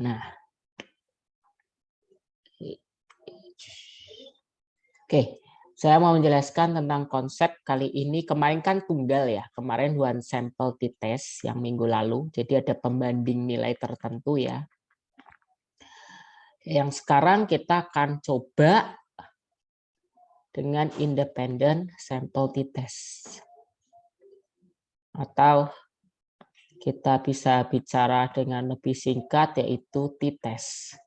Nah, oke. Saya mau menjelaskan tentang konsep kali ini. Kemarin kan tunggal ya, kemarin one sample t-test yang minggu lalu. Jadi ada pembanding nilai tertentu ya. Yang sekarang kita akan coba dengan independent sample t-test. Atau kita bisa bicara dengan lebih singkat yaitu t-test.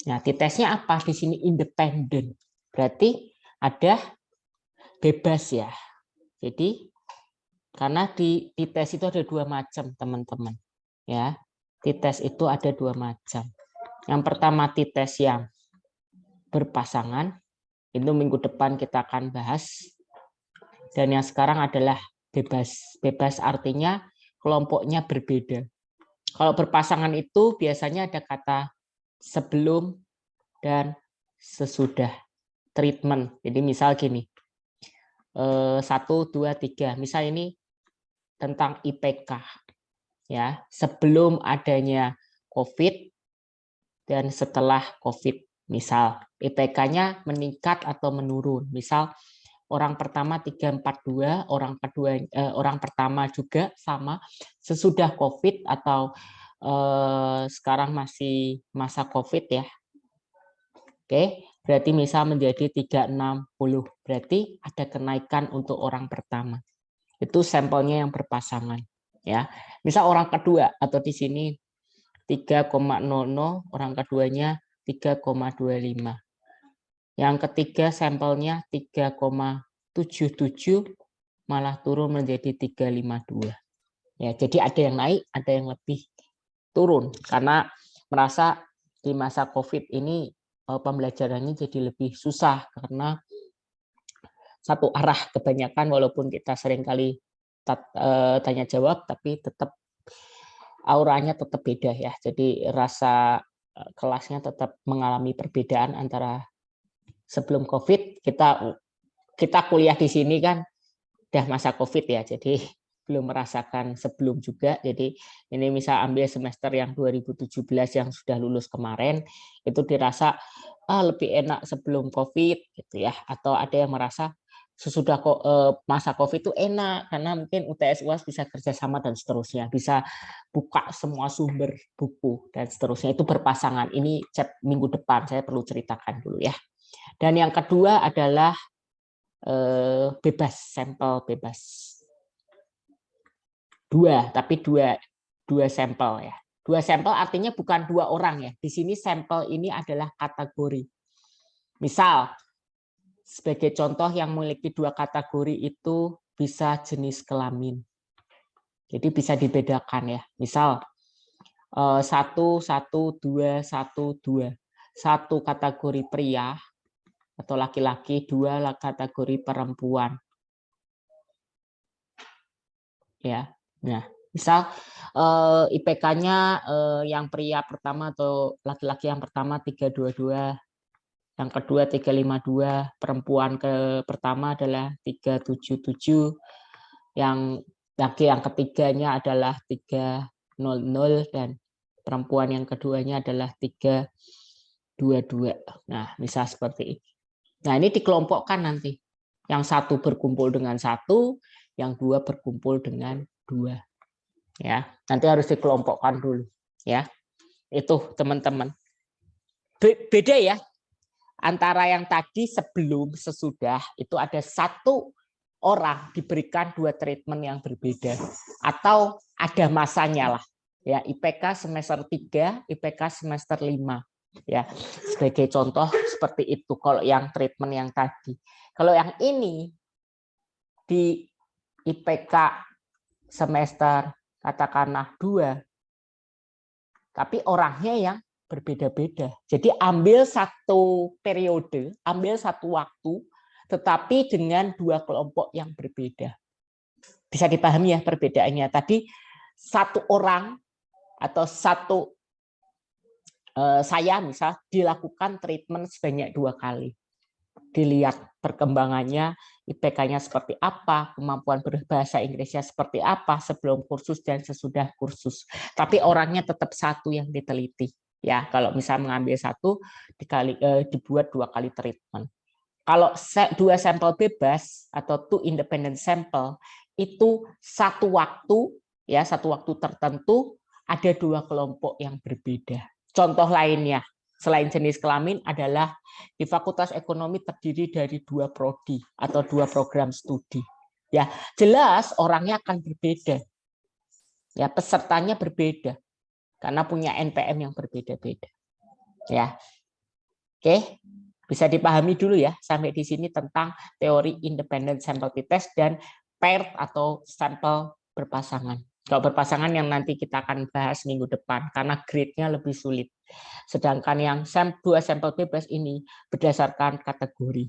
Nah, t-testnya apa? Di sini independen. Berarti ada bebas ya. Jadi karena di t-test itu ada dua macam, teman-teman. Ya, t-test itu ada dua macam. Yang pertama t-test yang berpasangan. Itu minggu depan kita akan bahas. Dan yang sekarang adalah bebas. Bebas artinya kelompoknya berbeda. Kalau berpasangan itu biasanya ada kata sebelum dan sesudah treatment. Jadi misal gini, 1, 2, 3. Misal ini tentang IPK. Ya, sebelum adanya COVID dan setelah COVID. Misal IPK-nya meningkat atau menurun. Misal orang pertama 342, orang pertama juga sama sesudah COVID atau sekarang masih masa COVID ya. Oke, berarti misal menjadi 360. Berarti ada kenaikan untuk orang pertama. Itu sampelnya yang berpasangan ya. Misal orang kedua atau di sini 3,00, orang keduanya 3,25. Yang ketiga sampelnya 3,77 malah turun menjadi 352. Ya, jadi ada yang naik, ada yang lebih turun karena merasa di masa COVID ini pembelajarannya jadi lebih susah karena satu arah kebanyakan walaupun kita seringkali tanya jawab tapi tetap auranya tetap beda ya. Jadi rasa kelasnya tetap mengalami perbedaan antara sebelum COVID kita kuliah di sini kan udah masa COVID ya. Jadi belum merasakan sebelum juga. Jadi ini misal ambil semester yang 2017 yang sudah lulus kemarin, itu dirasa lebih enak sebelum COVID gitu ya. Atau ada yang merasa sesudah masa COVID itu enak karena mungkin UTS UAS bisa kerjasama dan seterusnya, bisa buka semua sumber buku dan seterusnya. Itu berpasangan. Ini minggu depan saya perlu ceritakan dulu ya. Dan yang kedua adalah bebas, sampel bebas. Tapi dua sampel ya. Dua sampel artinya bukan dua orang ya. Di sini sampel ini adalah kategori. Misal, sebagai contoh yang memiliki dua kategori itu bisa jenis kelamin. Jadi bisa dibedakan ya. Misal 1, 1, 2, 1, 2. Satu kategori pria atau laki-laki, 2 kategori perempuan. Ya. Nah, misal IPK-nya yang pria pertama atau laki-laki yang pertama 322, yang kedua 352, perempuan pertama adalah 377, yang laki yang ketiganya adalah 300 dan perempuan yang keduanya adalah 322. Nah, misal seperti ini. Nah, ini dikelompokkan nanti. Yang satu berkumpul dengan satu, yang dua berkumpul dengan dua. Ya, nanti harus dikelompokkan dulu. Ya, itu teman-teman. Beda ya antara yang tadi sebelum sesudah itu ada satu orang diberikan dua treatment yang berbeda atau ada masanya lah. Ya, IPK semester 3, IPK semester 5. Ya, sebagai contoh seperti itu kalau yang treatment yang tadi. Kalau yang ini di IPK semester katakanlah 2, tapi orangnya yang berbeda-beda. Jadi ambil satu periode, ambil satu waktu, tetapi dengan dua kelompok yang berbeda. Bisa dipahami ya perbedaannya. Tadi satu orang atau satu saya misal dilakukan treatment sebanyak 2 kali. dilihat perkembangannya, IPK-nya seperti apa, kemampuan berbahasa Inggrisnya seperti apa sebelum kursus dan sesudah kursus. Tapi orangnya tetap satu yang diteliti. Ya, kalau misal mengambil satu dibuat 2 kali treatment. Kalau 2 sampel bebas atau 2 independent sample itu satu waktu tertentu ada 2 kelompok yang berbeda. Contoh lainnya selain jenis kelamin adalah di Fakultas Ekonomi terdiri dari 2 prodi atau 2 program studi. Ya, jelas orangnya akan berbeda. Ya, pesertanya berbeda karena punya NPM yang berbeda-beda. Ya. Oke, bisa dipahami dulu ya sampai di sini tentang teori independent sample t-test dan paired atau sampel berpasangan. Kalau berpasangan yang nanti kita akan bahas minggu depan karena grade-nya lebih sulit. Sedangkan yang 2 sampel bebas ini berdasarkan kategori.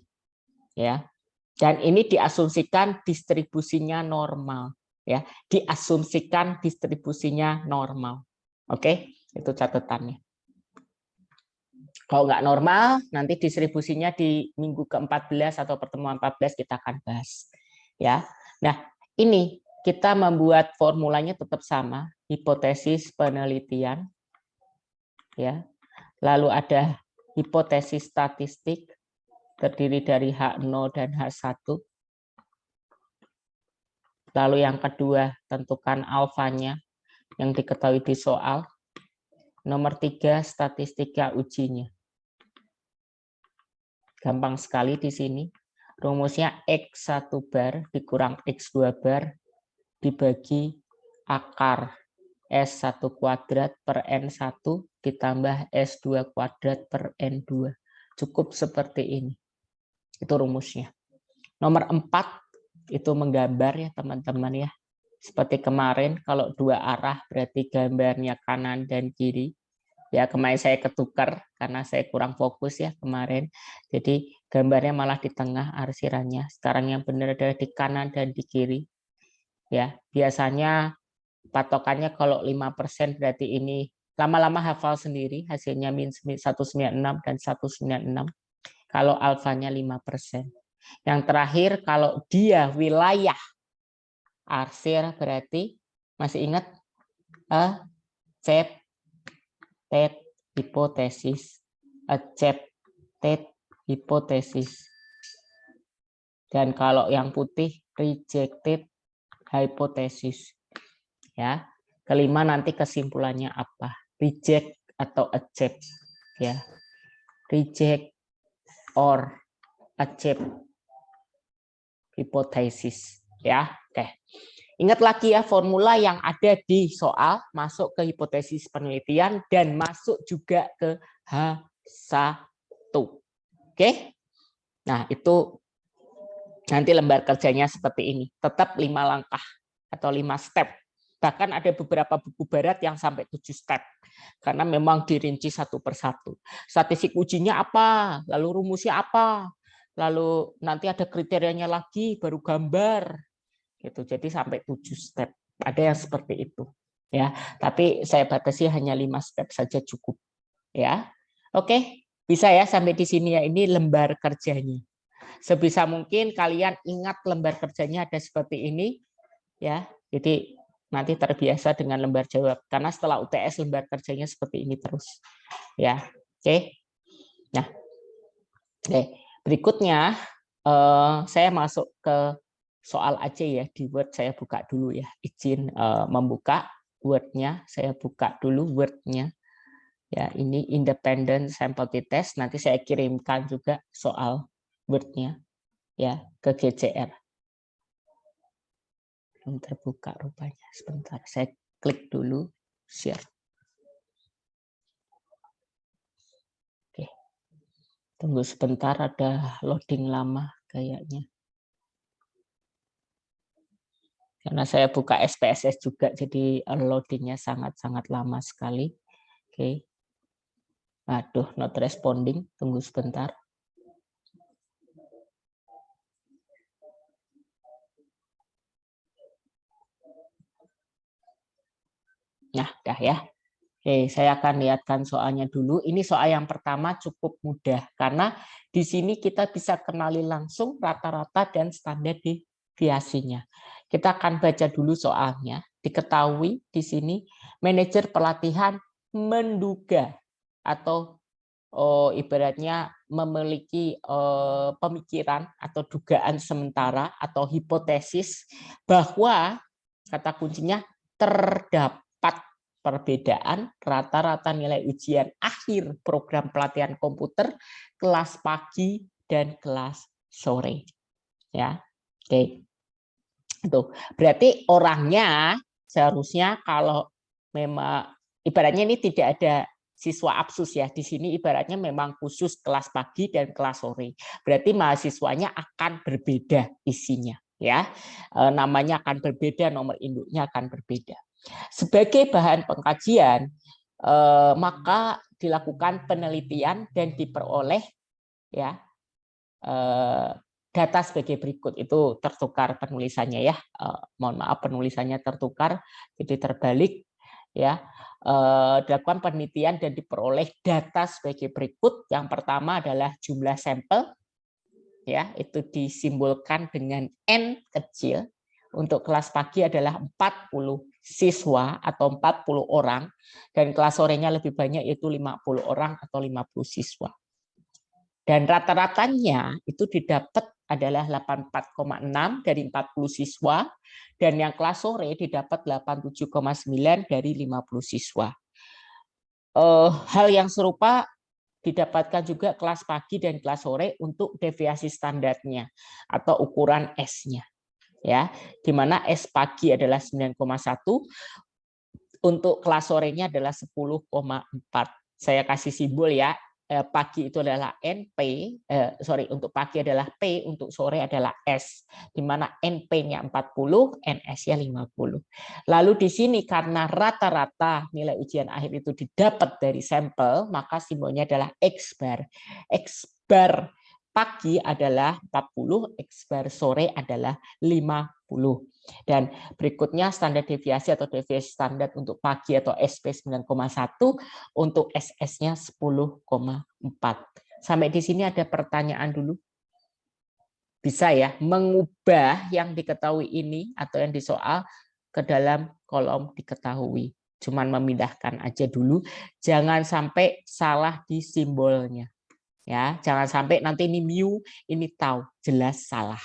Ya. Dan ini diasumsikan distribusinya normal, ya. Diasumsikan distribusinya normal. Oke, itu catatannya. Kalau nggak normal, nanti distribusinya di minggu ke-14 atau pertemuan 14 kita akan bahas. Ya. Nah, ini kita membuat formulanya tetap sama, hipotesis penelitian. Ya. Lalu ada hipotesis statistik, terdiri dari H0 dan H1. Lalu yang kedua, tentukan alfanya yang diketahui di soal. Nomor 3, statistika ujinya. Gampang sekali di sini. Rumusnya X1 bar dikurang X2 bar dibagi akar S1 kuadrat per N1 ditambah S2 kuadrat per N2. Cukup seperti ini. Itu rumusnya. Nomor 4 itu menggambar ya teman-teman ya. Seperti kemarin kalau 2 arah berarti gambarnya kanan dan kiri. Ya, kemarin saya ketukar karena saya kurang fokus ya kemarin. Jadi gambarnya malah di tengah arsirannya. Sekarang yang benar adalah di kanan dan di kiri. Ya, biasanya patokannya kalau 5% berarti ini lama-lama hafal sendiri, hasilnya min 196 dan 196. Kalau alfanya 5%. Yang terakhir kalau dia wilayah arsir berarti masih ingat accepted hipotesis, accepted hipotesis. Dan kalau yang putih rejected hypothesis. Ya. Kelima nanti kesimpulannya apa? Reject atau accept ya. Reject or accept hipotesis ya. Oke. Ingat lagi ya formula yang ada di soal, masuk ke hipotesis penelitian dan masuk juga ke H1. Oke? Nah, itu nanti lembar kerjanya seperti ini. Tetap 5 langkah atau 5 step. Bahkan ada beberapa buku barat yang sampai 7 step. Karena memang dirinci satu persatu. Statistik ujinya apa? Lalu rumusnya apa? Lalu nanti ada kriterianya lagi, baru gambar. Gitu. Jadi sampai 7 step. Ada yang seperti itu. Ya, tapi saya batasi hanya 5 step saja cukup. Ya. Oke, bisa ya sampai di sini ya. Ini lembar kerjanya. Sebisa mungkin kalian ingat lembar kerjanya ada seperti ini ya. Jadi nanti terbiasa dengan lembar jawab karena setelah UTS lembar kerjanya seperti ini terus. Ya. Oke. Nah. Oke, berikutnya saya masuk ke soal aja ya di Word. Saya buka dulu ya, izin membuka Word-nya. Saya buka dulu Word-nya. Ya, ini independent sample t-test. Nanti saya kirimkan juga soal Word-nya ya ke GCR. Belum terbuka rupanya. Sebentar, saya klik dulu share. Oke. Tunggu sebentar, ada loading lama kayaknya. Karena saya buka SPSS juga, jadi loadingnya sangat-sangat lama sekali. Oke. Aduh, not responding. Tunggu sebentar. Nah, dah ya. Oke, saya akan lihatkan soalnya dulu. Ini soal yang pertama cukup mudah karena di sini kita bisa kenali langsung rata-rata dan standar deviasinya. Kita akan baca dulu soalnya. Diketahui di sini manajer pelatihan menduga atau ibaratnya memiliki pemikiran atau dugaan sementara atau hipotesis bahwa kata kuncinya terdapat perbedaan rata-rata nilai ujian akhir program pelatihan komputer kelas pagi dan kelas sore. Ya, oke. Itu berarti orangnya seharusnya kalau memang ibaratnya ini tidak ada siswa absus ya. Di sini ibaratnya memang khusus kelas pagi dan kelas sore. Berarti mahasiswanya akan berbeda isinya ya. Namanya akan berbeda, nomor induknya akan berbeda. Sebagai bahan pengkajian, maka dilakukan penelitian dan diperoleh ya data sebagai berikut. Itu tertukar penulisannya ya. Mohon maaf penulisannya tertukar, jadi terbalik ya. Dilakukan penelitian dan diperoleh data sebagai berikut. Yang pertama adalah jumlah sampel ya, itu disimbolkan dengan N kecil. Untuk kelas pagi adalah 40 siswa atau 40 orang, dan kelas sorenya lebih banyak yaitu 50 orang atau 50 siswa. Dan rata-ratanya itu didapat adalah 84,6 dari 40 siswa, dan yang kelas sore didapat 87,9 dari 50 siswa. Hal yang serupa didapatkan juga kelas pagi dan kelas sore untuk deviasi standarnya atau ukuran S-nya. Ya, di mana S pagi adalah 9,1, untuk kelas sorenya adalah 10,4. Saya kasih simbol ya. Pagi itu adalah NP, untuk pagi adalah P, untuk sore adalah S, di mana NP-nya 40, NS-nya 50. Lalu di sini karena rata-rata nilai ujian akhir itu didapat dari sampel, maka simbolnya adalah X bar. X bar pagi adalah 40, X bar sore adalah 50. Dan berikutnya standar deviasi atau deviasi standar untuk pagi atau SP 9,1, untuk SS-nya 10,4. Sampai di sini ada pertanyaan dulu? Bisa ya, mengubah yang diketahui ini atau yang disoal ke dalam kolom diketahui. Cuman memindahkan aja dulu, jangan sampai salah di simbolnya. Ya, jangan sampai nanti ini mu, ini tau, jelas salah.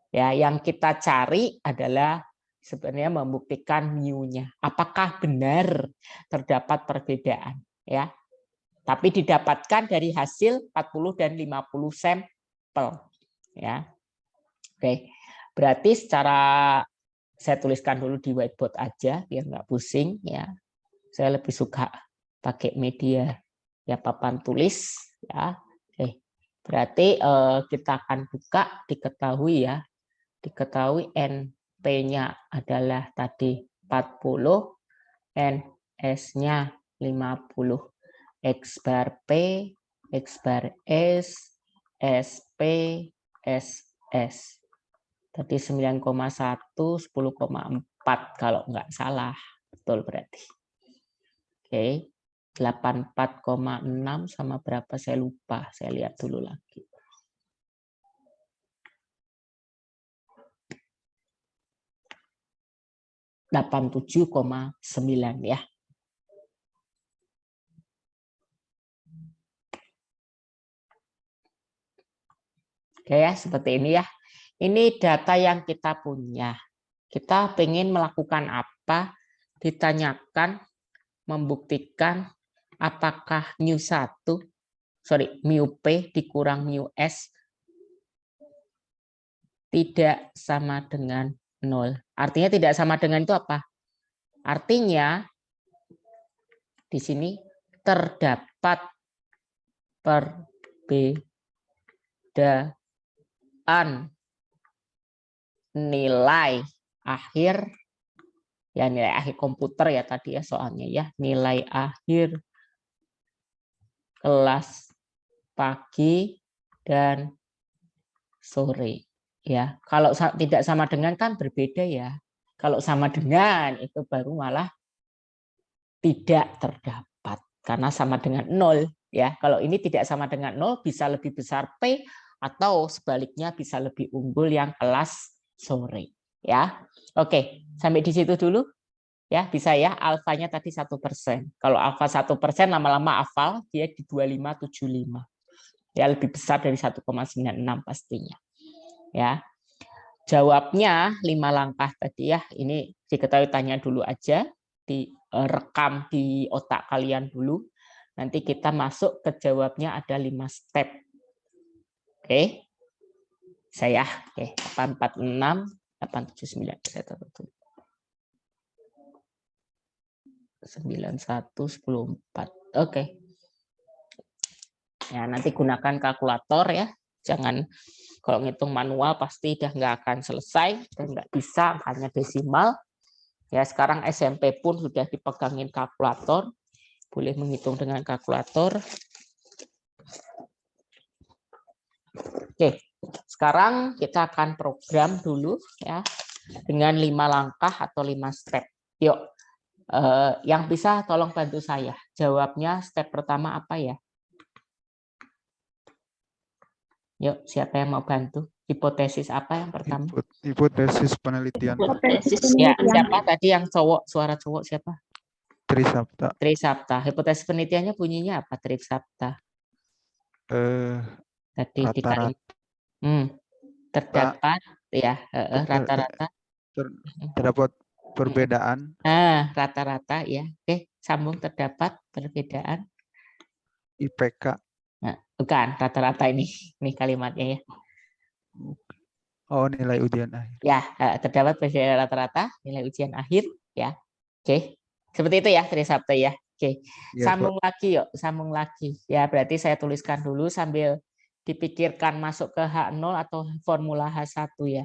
Ya, yang kita cari adalah sebenarnya membuktikan mu-nya. Apakah benar terdapat perbedaan? Ya, tapi didapatkan dari hasil 40 dan 50 sampel. Ya, oke. Berarti secara saya tuliskan dulu di whiteboard aja biar nggak pusing. Ya, saya lebih suka pakai media ya papan tulis. Ya, oke. Berarti kita akan buka diketahui ya. Diketahui NP-nya adalah tadi 40, NS-nya 50, X bar P, X bar S, SP, SS. Tadi 9,1, 10,4 kalau nggak salah. Betul berarti. Oke, 84,6 sama berapa saya lupa. Saya lihat dulu lagi. 87,9 ya. Oke ya, seperti ini ya. Ini data yang kita punya. Kita ingin melakukan apa? Ditanyakan, membuktikan apakah mu P dikurang mu S tidak sama dengan 0. Artinya tidak sama dengan itu apa? Artinya di sini terdapat perbedaan nilai akhir, ya nilai akhir komputer ya tadi ya soalnya ya, nilai akhir kelas pagi dan sore ya. Kalau tidak sama dengan kan berbeda ya. Kalau sama dengan itu baru malah tidak terdapat karena sama dengan 0 ya. Kalau ini tidak sama dengan 0 bisa lebih besar P atau sebaliknya bisa lebih unggul yang kelas sore ya. Oke, sampai di situ dulu ya, bisa ya. Alfanya tadi 1%. Kalau alfa 1% lama-lama hafal dia di 2575. Ya, lebih besar dari 1,96 pastinya. Ya. Jawabnya 5 langkah tadi ya. Ini diketahui tanya dulu aja, direkam di otak kalian dulu. Nanti kita masuk ke jawabnya ada 5 step. Oke. Saya oke, 846 879 saya tutup dulu. 9114. Oke. Ya, nanti gunakan kalkulator ya. Jangan kalau ngitung manual pasti udah nggak akan selesai dan nggak bisa hanya desimal. Ya, sekarang SMP pun sudah dipegangin kalkulator. Boleh menghitung dengan kalkulator. Oke. Sekarang kita akan program dulu ya dengan 5 langkah atau 5 step. Yuk. Yang bisa tolong bantu saya. Jawabnya step pertama apa ya? Yuk, siapa yang mau bantu? Hipotesis apa yang pertama? Hipotesis penelitian. Ya, siapa tadi yang cowok, suara cowok siapa? Trisapta. Trisapta. Hipotesis penelitiannya bunyinya apa, Trisapta? Tadi Rata-rata. Terdapat ya, rata-rata. Terdapat perbedaan. Rata-rata ya. Oke, sambung terdapat perbedaan. IPK. Nah, bukan rata-rata ini kalimatnya ya. Oh, nilai ujian akhir. Ya, terdapat perbedaan rata-rata nilai ujian akhir ya. Oke. Seperti itu ya, Trisapta ya. Oke. Ya, Sambung lagi yuk, sambung lagi. Ya, berarti saya tuliskan dulu sambil dipikirkan masuk ke H0 atau formula H1 ya.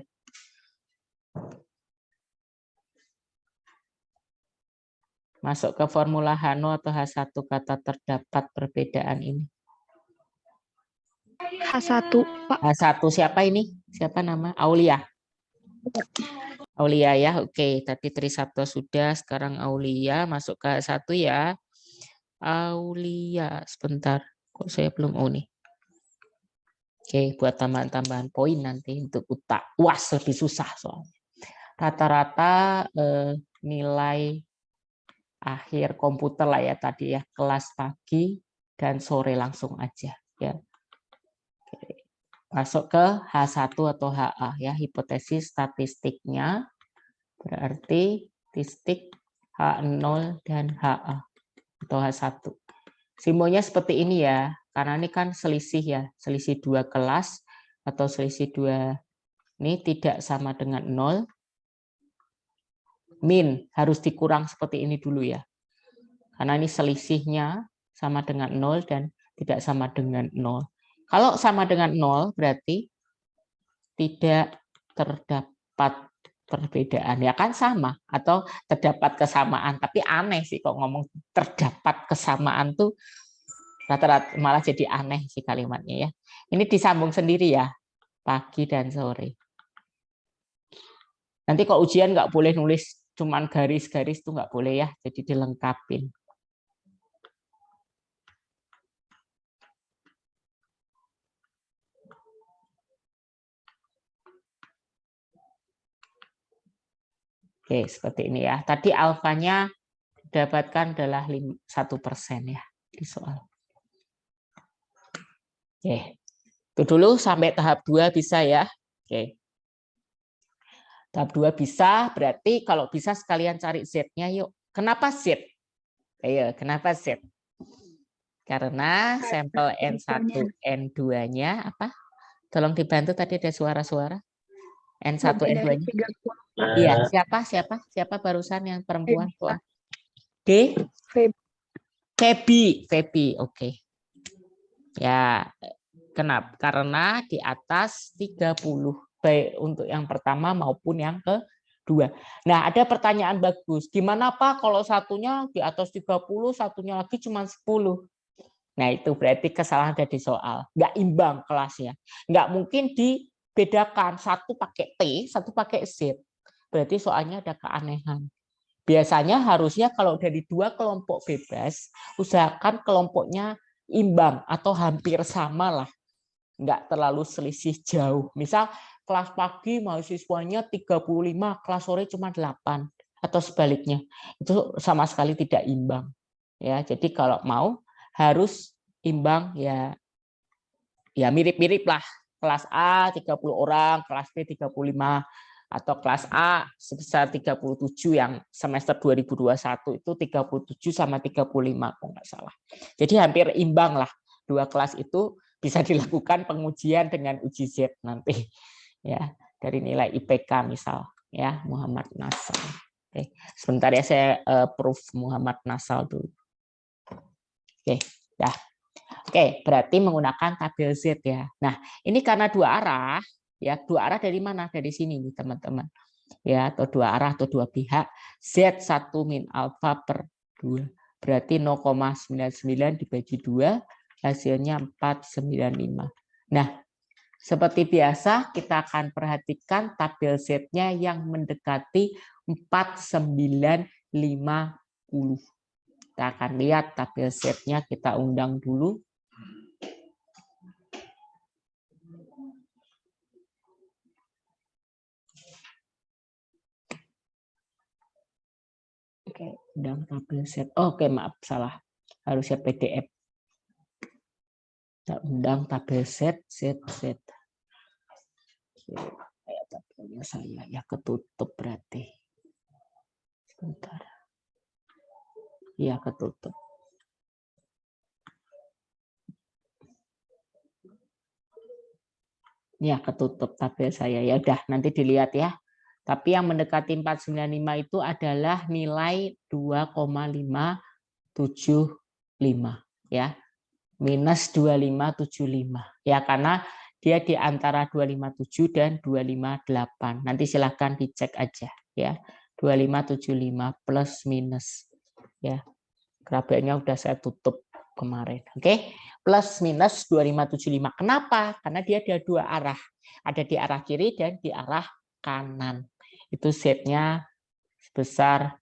Masuk ke formula H0 atau H1 kata terdapat perbedaan ini. H1, Pak. H1 siapa ini? Siapa nama? Aulia. Aulia ya, oke. Tadi Trisapta sudah, sekarang Aulia masuk ke H1 ya. Aulia, sebentar. Kok saya belum nih. Oke, buat tambahan-tambahan poin nanti untuk utak. UAS lebih susah soalnya. Rata-rata nilai akhir komputer lah ya tadi ya, kelas pagi dan sore langsung aja ya. Oke. Masuk ke H1 atau HA ya, hipotesis statistiknya berarti statistik H0 dan HA atau H1. Simbolnya seperti ini ya, karena ini kan selisih ya, selisih 2 kelas atau selisih 2 ini tidak sama dengan 0. Min harus dikurang seperti ini dulu ya. Karena ini selisihnya sama dengan 0 dan tidak sama dengan 0. Kalau sama dengan 0 berarti tidak terdapat perbedaan. Ya kan sama atau terdapat kesamaan. Tapi aneh sih kok ngomong terdapat kesamaan tuh rata-rata malah jadi aneh sih kalimatnya ya. Ini disambung sendiri ya, pagi dan sore. Nanti kalau ujian nggak boleh nulis cuman garis-garis tuh nggak boleh ya, jadi dilengkapin. Oke, seperti ini ya. Tadi alfanya dapatkan adalah 1% ya di soal. Oke, itu dulu sampai tahap 2 bisa ya. Oke. Tahap 2 bisa, berarti kalau bisa sekalian cari Z-nya yuk. Kenapa Z? Ayo, kenapa Z? Karena sampel N1, N2-nya apa? Tolong dibantu tadi ada suara-suara. N1, N2-nya. Iya, siapa barusan yang perempuan tua? D? Febi, oke. Ya, kenapa? Karena di atas 30. Baik untuk yang pertama maupun yang kedua. Nah, ada pertanyaan bagus. Gimana Pak kalau satunya di atas 30, satunya lagi cuma 10? Nah, itu berarti kesalahan ada di soal. Nggak imbang kelasnya. Nggak mungkin dibedakan. Satu pakai T, satu pakai Z. Berarti soalnya ada keanehan. Biasanya harusnya kalau dari dua kelompok bebas, usahakan kelompoknya imbang atau hampir sama lah. Nggak terlalu selisih jauh. Misal kelas pagi mahasiswanya 35, kelas sore cuma 8 atau sebaliknya. Itu sama sekali tidak imbang. Ya, jadi kalau mau harus imbang ya mirip-mirip lah. Kelas A 30 orang, kelas B 35 atau kelas A sebesar 37 yang semester 2021 itu 37 sama 35 kalau nggak salah. Jadi hampir imbang lah. Dua kelas itu bisa dilakukan pengujian dengan uji Z nanti ya dari nilai IPK misal ya Muhammad Nasal. Oke, sebentar ya saya proof Muhammad Nasal dulu. Oke, dah. Oke, berarti menggunakan tabel Z ya. Nah, ini karena dua arah ya, dua arah dari mana? Dari sini nih teman-teman. Ya, atau dua arah atau dua pihak. Z1 min alfa per 2. Berarti 0,99 dibagi 2 hasilnya 495. Nah, seperti biasa kita akan perhatikan tabel Z-nya yang mendekati 4950. Kita akan lihat tabel Z-nya, kita undang dulu. Oke, undang tabel Z. Oke, maaf salah. Harusnya PDF. Kita undang tabel Z. Kayak tabelnya saya ya ketutup berarti. Sebentar. Ya ketutup. Ya ketutup tabel saya. Ya udah nanti dilihat ya. Tapi yang mendekati 495 itu adalah nilai 2,575 ya. Minus 2575 ya, karena dia di antara 257 dan 258. Nanti silahkan dicek aja ya. 2575 plus minus ya. Grafiknya udah saya tutup kemarin. Oke. Plus minus 2575. Kenapa? Karena dia ada dua arah. Ada di arah kiri dan di arah kanan. Itu Z-nya sebesar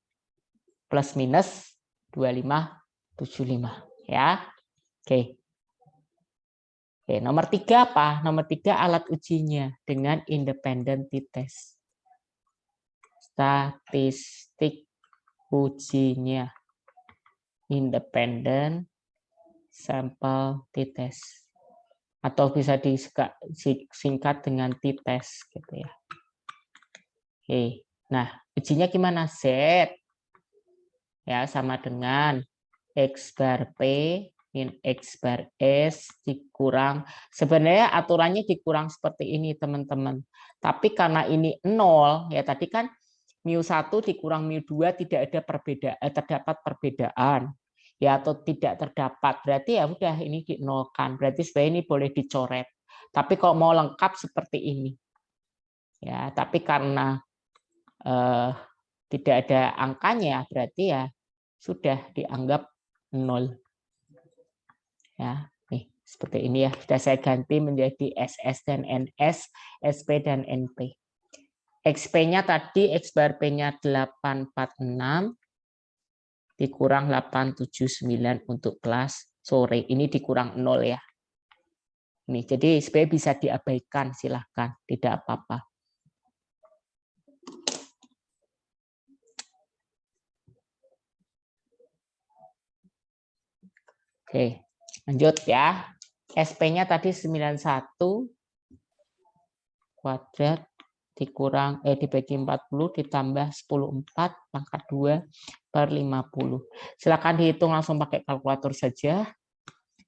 plus minus 2575 ya. Oke. Oke, nomor 3 apa? Nomor 3 alat ujinya dengan independent t-test. Statistik ujinya. Independent sample t-test. Atau bisa disingkat dengan t-test gitu ya. Oke. Nah, ujinya gimana? Z ya sama dengan X bar P min X bar S dikurang, sebenarnya aturannya dikurang seperti ini teman-teman, tapi karena ini 0 ya, tadi kan mu1 dikurang mu2 tidak ada perbedaan, terdapat perbedaan ya, atau tidak terdapat, berarti ya udah ini dinolkan, berarti sebenarnya ini boleh dicoret. Tapi kalau mau lengkap seperti ini ya, tapi karena tidak ada angkanya, berarti ya sudah dianggap 0. Ya, nih seperti ini ya. Sudah saya ganti menjadi SS dan NS, SP dan NP. XP-nya tadi X bar P-nya 846 dikurang 879 untuk kelas sore. Ini dikurang 0 ya. Nih, jadi SP bisa diabaikan, silahkan, tidak apa-apa. Oke, lanjut ya. SP-nya tadi 91 kuadrat dikurang dibagi 40 ditambah 10/4 pangkat 2 per 50. Silakan dihitung langsung pakai kalkulator saja.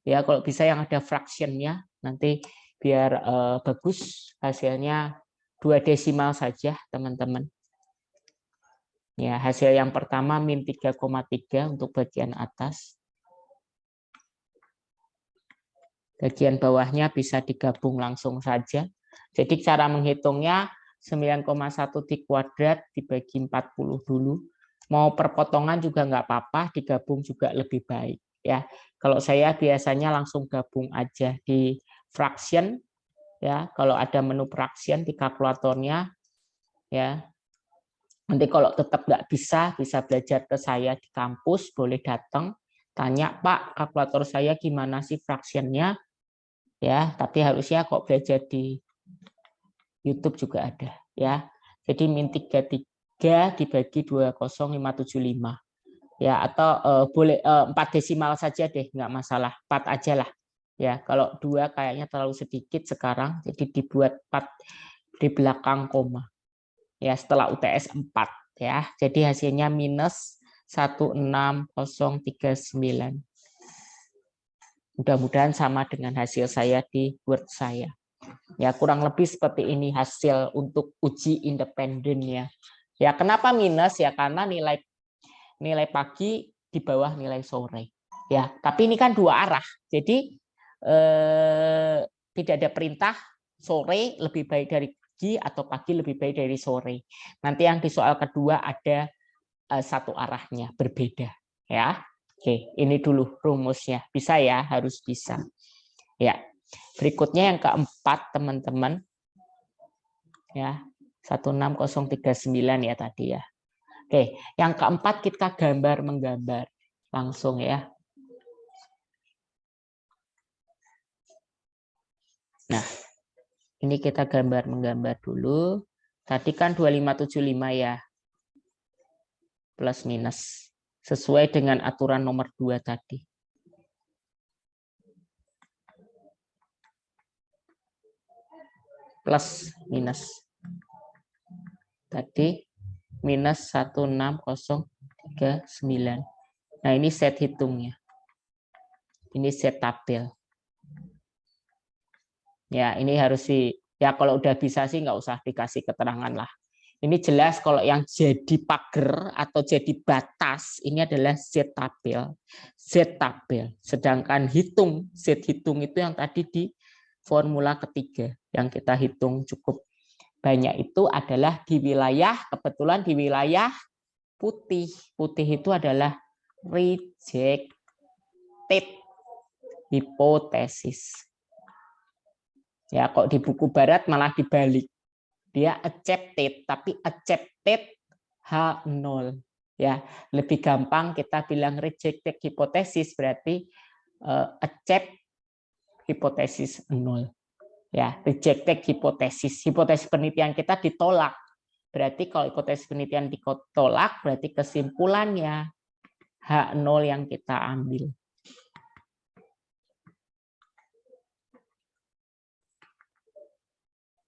Ya, kalau bisa yang ada fractionnya, nanti biar bagus hasilnya 2 desimal saja, teman-teman. Ya, hasil yang pertama min 3,3 untuk bagian atas. Bagian bawahnya bisa digabung langsung saja. Jadi cara menghitungnya 9,1 dikuadrat dibagi 40 dulu. Mau perpotongan juga nggak apa-apa, digabung juga lebih baik ya. Kalau saya biasanya langsung gabung aja di fraction ya. Kalau ada menu fraction di kalkulatornya ya, Nanti kalau tetap nggak bisa belajar ke saya di kampus, boleh datang, tanya, Pak, kalkulator saya gimana sih fraksiannya? Ya, tapi harusnya kok belajar di YouTube juga ada, ya. Jadi min 33 dibagi 20575. Ya, atau boleh 4 desimal saja deh, nggak masalah, 4 aja lah. Ya, kalau 2 kayaknya terlalu sedikit sekarang, jadi dibuat 4 di belakang koma. Ya, setelah UTS 4 ya. Jadi hasilnya minus 16039. Mudah-mudahan sama dengan hasil saya di Word saya. Ya, kurang lebih seperti ini hasil untuk uji independen ya. Ya, kenapa minus ya? Karena nilai pagi di bawah nilai sore. Ya, tapi ini kan 2 arah. Jadi tidak ada perintah sore lebih baik dari pagi atau pagi lebih baik dari sore. Nanti yang di soal kedua ada 1 arahnya berbeda ya. Oke, ini dulu rumusnya. Bisa ya, harus bisa. Ya. Berikutnya yang keempat, teman-teman. Ya, 16039 ya tadi ya. Oke, yang keempat kita gambar-menggambar langsung ya. Nah, ini kita gambar-menggambar dulu. Tadi kan 2575 ya. Plus minus. Sesuai dengan aturan nomor 2 tadi. Plus minus. Tadi minus 16039. Nah, ini set hitungnya. Ini set tabel. Ya, ini harus ya kalau udah bisa sih nggak usah dikasih keterangan lah. Ini jelas kalau yang jadi pagar atau jadi batas ini adalah Z tabel. Z tabel. Sedangkan Z hitung itu yang tadi di formula ketiga yang kita hitung cukup banyak itu adalah di wilayah, kebetulan di wilayah putih. Putih itu adalah rejected hipotesis. Ya, kok di buku barat malah dibalik. Dia accepted, tapi accepted H0. Ya, lebih gampang kita bilang rejected hipotesis berarti accept hipotesis 0. Ya, rejected hipotesis. Hipotesis penelitian kita ditolak. Berarti kalau hipotesis penelitian ditolak, berarti kesimpulannya H0 yang kita ambil.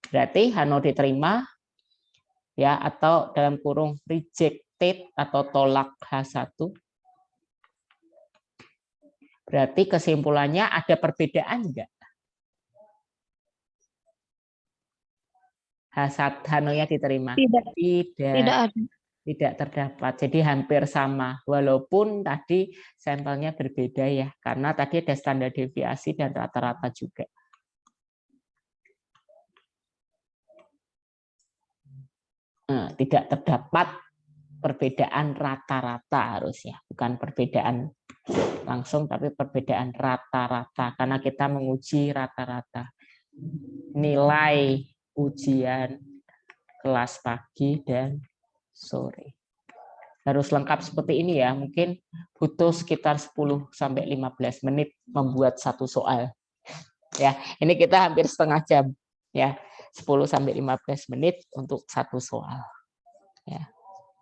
Berarti H0 diterima, ya, atau dalam kurung rejected atau tolak H1. Berarti kesimpulannya ada perbedaan enggak? H0-nya diterima? Tidak terdapat. Jadi hampir sama. Walaupun tadi sampelnya berbeda ya, karena tadi ada standar deviasi dan rata-rata juga. Nah, tidak terdapat perbedaan rata-rata harusnya, bukan perbedaan langsung, tapi perbedaan rata-rata, karena kita menguji rata-rata. Nilai ujian kelas pagi dan sore. Harus lengkap seperti ini ya, mungkin butuh sekitar 10-15 menit membuat satu soal. Ya, ini kita hampir setengah jam ya. 10-15 menit untuk satu soal. Ya.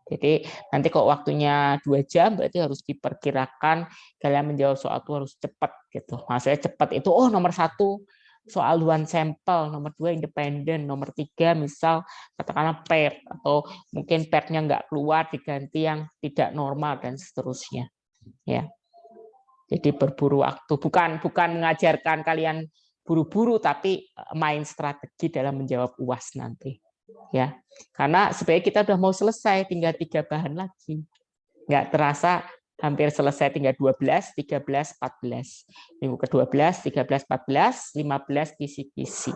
Jadi nanti kok waktunya 2 jam berarti harus diperkirakan kalian menjawab soal itu harus cepat gitu. Maksudnya cepat itu nomor 1 soal one sampel, nomor 2 independen, nomor 3 misal katakanlah paired atau mungkin paired-nya nggak keluar diganti yang tidak normal dan seterusnya. Ya. Jadi berburu waktu, bukan mengajarkan kalian buru-buru tapi main strategi dalam menjawab UAS nanti. Ya, karena sebenarnya kita udah mau selesai, tinggal 3 bahan lagi. Nggak terasa hampir selesai, tinggal 12, 13, 14. Minggu ke-12, 13, 14, 15 kisi-kisi.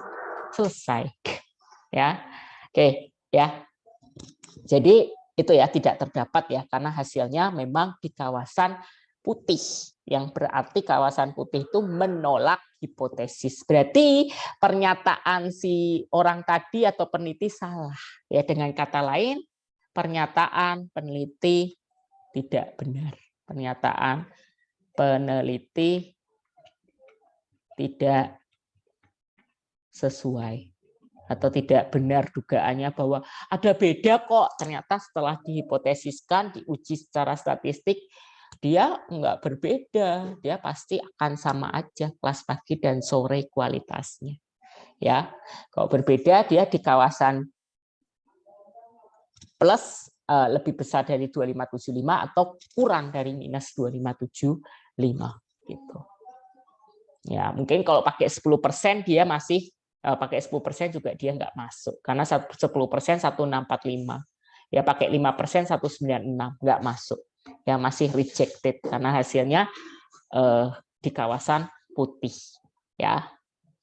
Selesai. Ya. Oke, ya. Jadi itu ya tidak terdapat ya karena hasilnya memang di kawasan putih, yang berarti kawasan putih itu menolak hipotesis. Berarti pernyataan si orang tadi atau peneliti salah. Ya, dengan kata lain, pernyataan peneliti tidak benar. Pernyataan peneliti tidak sesuai atau tidak benar dugaannya bahwa ada beda kok. Ternyata setelah dihipotesiskan, diuji secara statistik, dia enggak berbeda. Dia pasti akan sama aja kelas pagi dan sore kualitasnya. Ya, kalau berbeda dia di kawasan plus lebih besar dari 2575 atau kurang dari minus 2575 gitu. Ya, mungkin kalau pakai 10% dia masih pakai 10% juga dia nggak masuk karena 10% 1645. Ya pakai 5% 196 nggak masuk. Ya masih rejected karena hasilnya di kawasan putih. Ya.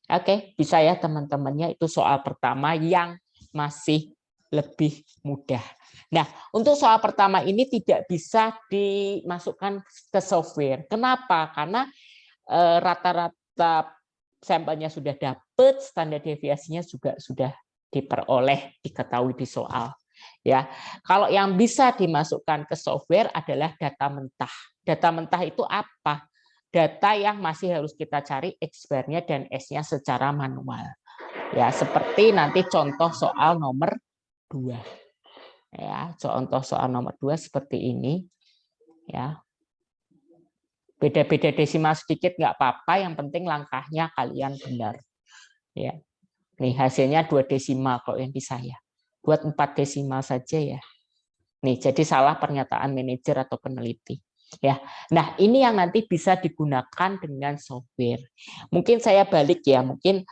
Oke, bisa ya teman-temannya, itu soal pertama yang masih lebih mudah. Nah, untuk soal pertama ini tidak bisa dimasukkan ke software. Kenapa? Karena rata-rata sampelnya sudah dapat, standar deviasinya juga sudah diperoleh, diketahui di soal. Ya, kalau yang bisa dimasukkan ke software adalah data mentah. Data mentah itu apa? Data yang masih harus kita cari X-bar-nya dan S-nya secara manual. Ya, seperti nanti contoh soal nomor 2. Ya, contoh soal nomor 2 seperti ini. Ya. Beda-beda desimal sedikit nggak apa-apa, yang penting langkahnya kalian benar. Ya. Nih hasilnya 2 desimal kalau yang di saya. Buat 4 desimal saja ya. Nih, jadi salah pernyataan manajer atau peneliti. Ya. Nah, ini yang nanti bisa digunakan dengan software. Mungkin saya balik ya, mungkin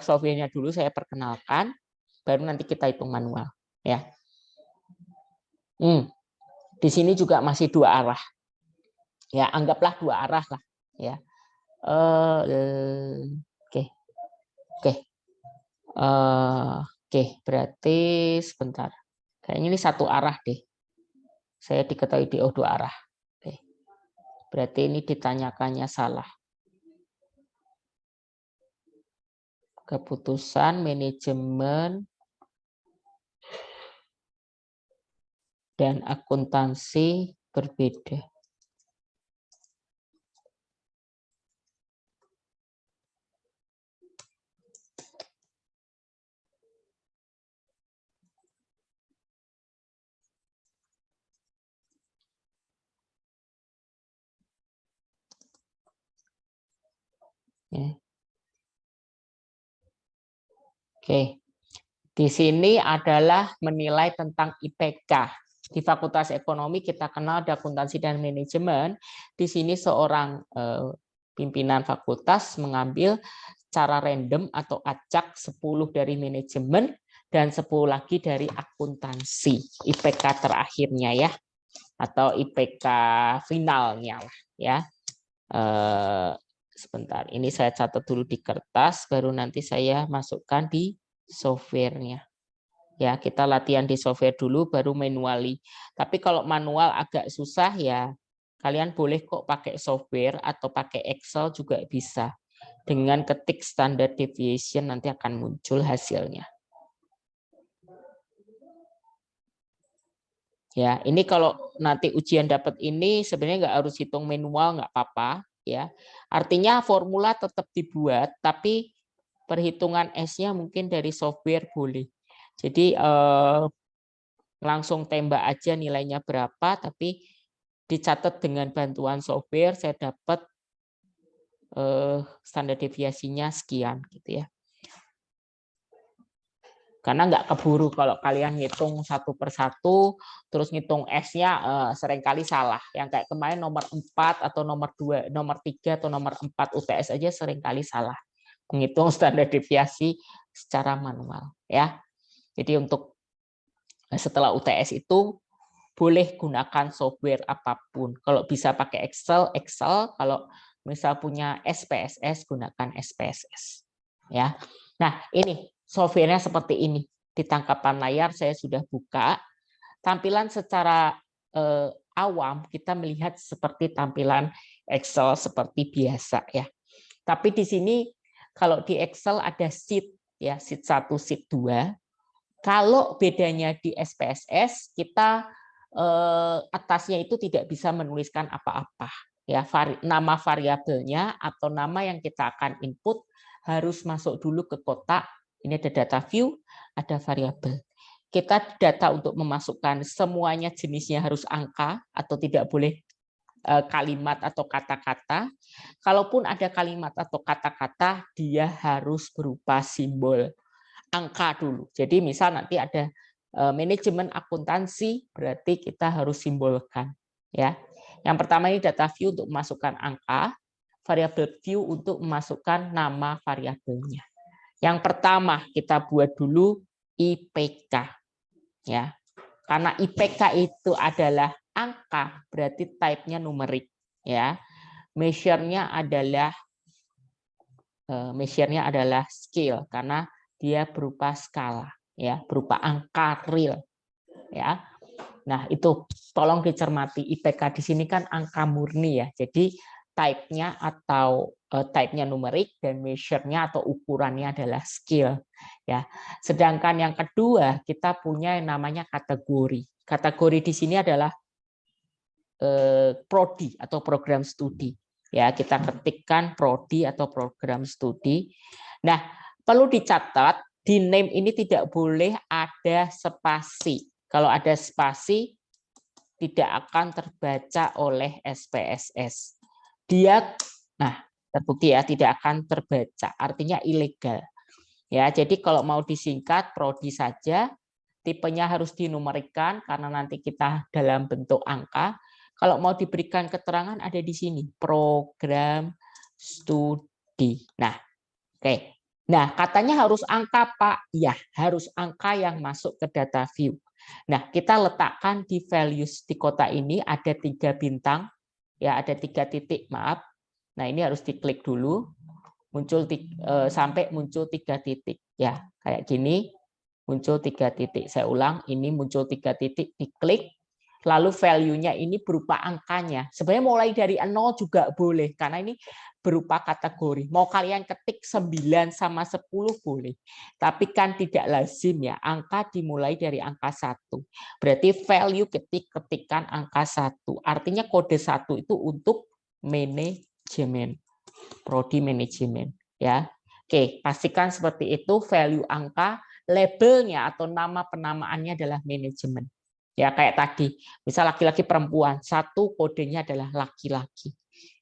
softwarenya dulu saya perkenalkan, baru nanti kita hitung manual. Ya. Di sini juga masih 2 arah. Ya, anggaplah 2 arah lah. Ya. Oke, berarti sebentar. Kayaknya ini 1 arah deh. Saya diketahui di 2 arah. Oke. Berarti ini ditanyakannya salah. Keputusan manajemen dan akuntansi berbeda. Oke, di sini adalah menilai tentang IPK. Di Fakultas Ekonomi kita kenal ada akuntansi dan manajemen. Di sini seorang pimpinan fakultas mengambil secara random atau acak 10 dari manajemen dan 10 lagi dari akuntansi. IPK terakhirnya ya, atau IPK finalnya lah ya. Sebentar, ini saya catat dulu di kertas, baru nanti saya masukkan di softwarenya. Ya, kita latihan di software dulu, baru manually. Tapi kalau manual agak susah ya, kalian boleh kok pakai software atau pakai Excel juga bisa. Dengan ketik standard deviation nanti akan muncul hasilnya. Ya, ini kalau nanti ujian dapat ini sebenarnya nggak harus hitung manual, nggak apa-apa. Ya, artinya formula tetap dibuat, tapi perhitungan S-nya mungkin dari software boleh. Jadi langsung tembak aja nilainya berapa, tapi dicatat dengan bantuan software saya dapat standar deviasinya sekian gitu ya. Karena nggak keburu kalau kalian ngitung 1 per 1, terus ngitung S-nya seringkali salah. Yang kayak kemarin nomor 4 atau nomor 2, nomor 3 atau nomor 4 UTS aja seringkali salah. Menghitung standar deviasi secara manual. Ya. Jadi untuk setelah UTS itu boleh gunakan software apapun. Kalau bisa pakai Excel, Excel. Kalau misal punya SPSS, gunakan SPSS. Ya. Nah, ini softwarenya seperti ini. Di tangkapan layar saya sudah buka. Tampilan secara awam kita melihat seperti tampilan Excel seperti biasa ya. Tapi di sini kalau di Excel ada sheet ya, sheet 1, sheet 2. Kalau bedanya di SPSS, kita atasnya itu tidak bisa menuliskan apa-apa. Ya, nama variabelnya atau nama yang kita akan input harus masuk dulu ke kotak. Ini ada data view, ada variabel. Kita data untuk memasukkan semuanya jenisnya harus angka atau tidak boleh kalimat atau kata-kata. Kalaupun ada kalimat atau kata-kata, dia harus berupa simbol angka dulu. Jadi misal nanti ada manajemen akuntansi, berarti kita harus simbolkan. Ya, yang pertama ini data view untuk memasukkan angka, variabel view untuk memasukkan nama variabelnya. Yang pertama kita buat dulu IPK, ya, karena IPK itu adalah angka, berarti type-nya numerik, ya. Measure-nya adalah scale karena dia berupa skala, ya, berupa angka real, ya. Nah, itu tolong dicermati, IPK di sini kan angka murni ya. Jadi type-nya atau type-nya numerik dan measure-nya atau ukurannya adalah scale, ya. Sedangkan yang kedua, kita punya yang namanya kategori. Kategori di sini adalah prodi atau program studi. Ya, kita ketikkan prodi atau program studi. Nah, perlu dicatat di name ini tidak boleh ada spasi. Kalau ada spasi tidak akan terbaca oleh SPSS. Terbukti ya tidak akan terbaca, artinya ilegal. Ya, jadi kalau mau disingkat prodi saja, tipenya harus dinumerikan karena nanti kita dalam bentuk angka. Kalau mau diberikan keterangan ada di sini, program studi. Nah, oke. Nah, katanya harus angka, Pak. Ya, harus angka yang masuk ke data view. Nah, kita letakkan di values di kotak ini ada 3 bintang, ya ada 3 titik, maaf. Nah, ini harus diklik dulu, sampai muncul 3 titik. Ya, kayak gini, muncul 3 titik. Saya ulang, ini muncul 3 titik, diklik. Lalu value-nya ini berupa angkanya. Sebenarnya mulai dari 0 juga boleh, karena ini berupa kategori. Mau kalian ketik 9 sama 10 boleh. Tapi kan tidak lazim ya, angka dimulai dari angka 1. Berarti value ketikan angka 1. Artinya kode 1 itu untuk manajemen, prodi manajemen. Ya, oke, pastikan seperti itu, value angka, labelnya atau nama penamaannya adalah manajemen. Ya, kayak tadi, misal laki-laki perempuan, 1 kodenya adalah laki-laki.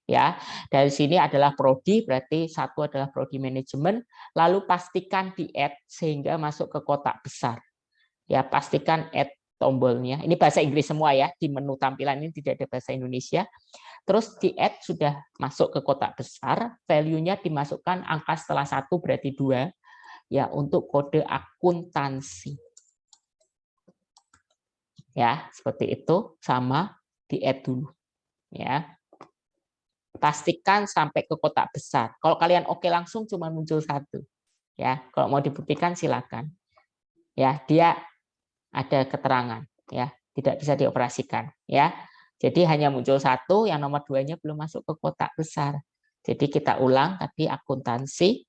Ya, dari sini adalah prodi, berarti 1 adalah prodi manajemen, lalu pastikan di add sehingga masuk ke kotak besar. Ya, pastikan add tombolnya. Ini bahasa Inggris semua ya, di menu tampilan ini tidak ada bahasa Indonesia. Terus di add sudah masuk ke kotak besar, value-nya dimasukkan angka setelah 1 berarti 2, ya, untuk kode akuntansi. Ya, seperti itu, sama di add dulu. Ya. Pastikan sampai ke kotak besar. Kalau kalian oke langsung cuma muncul 1. Ya, kalau mau dibuktikan silakan. Ya, dia ada keterangan, ya, tidak bisa dioperasikan, ya. Jadi hanya muncul 1, yang nomor 2-nya belum masuk ke kotak besar. Jadi kita ulang tadi akuntansi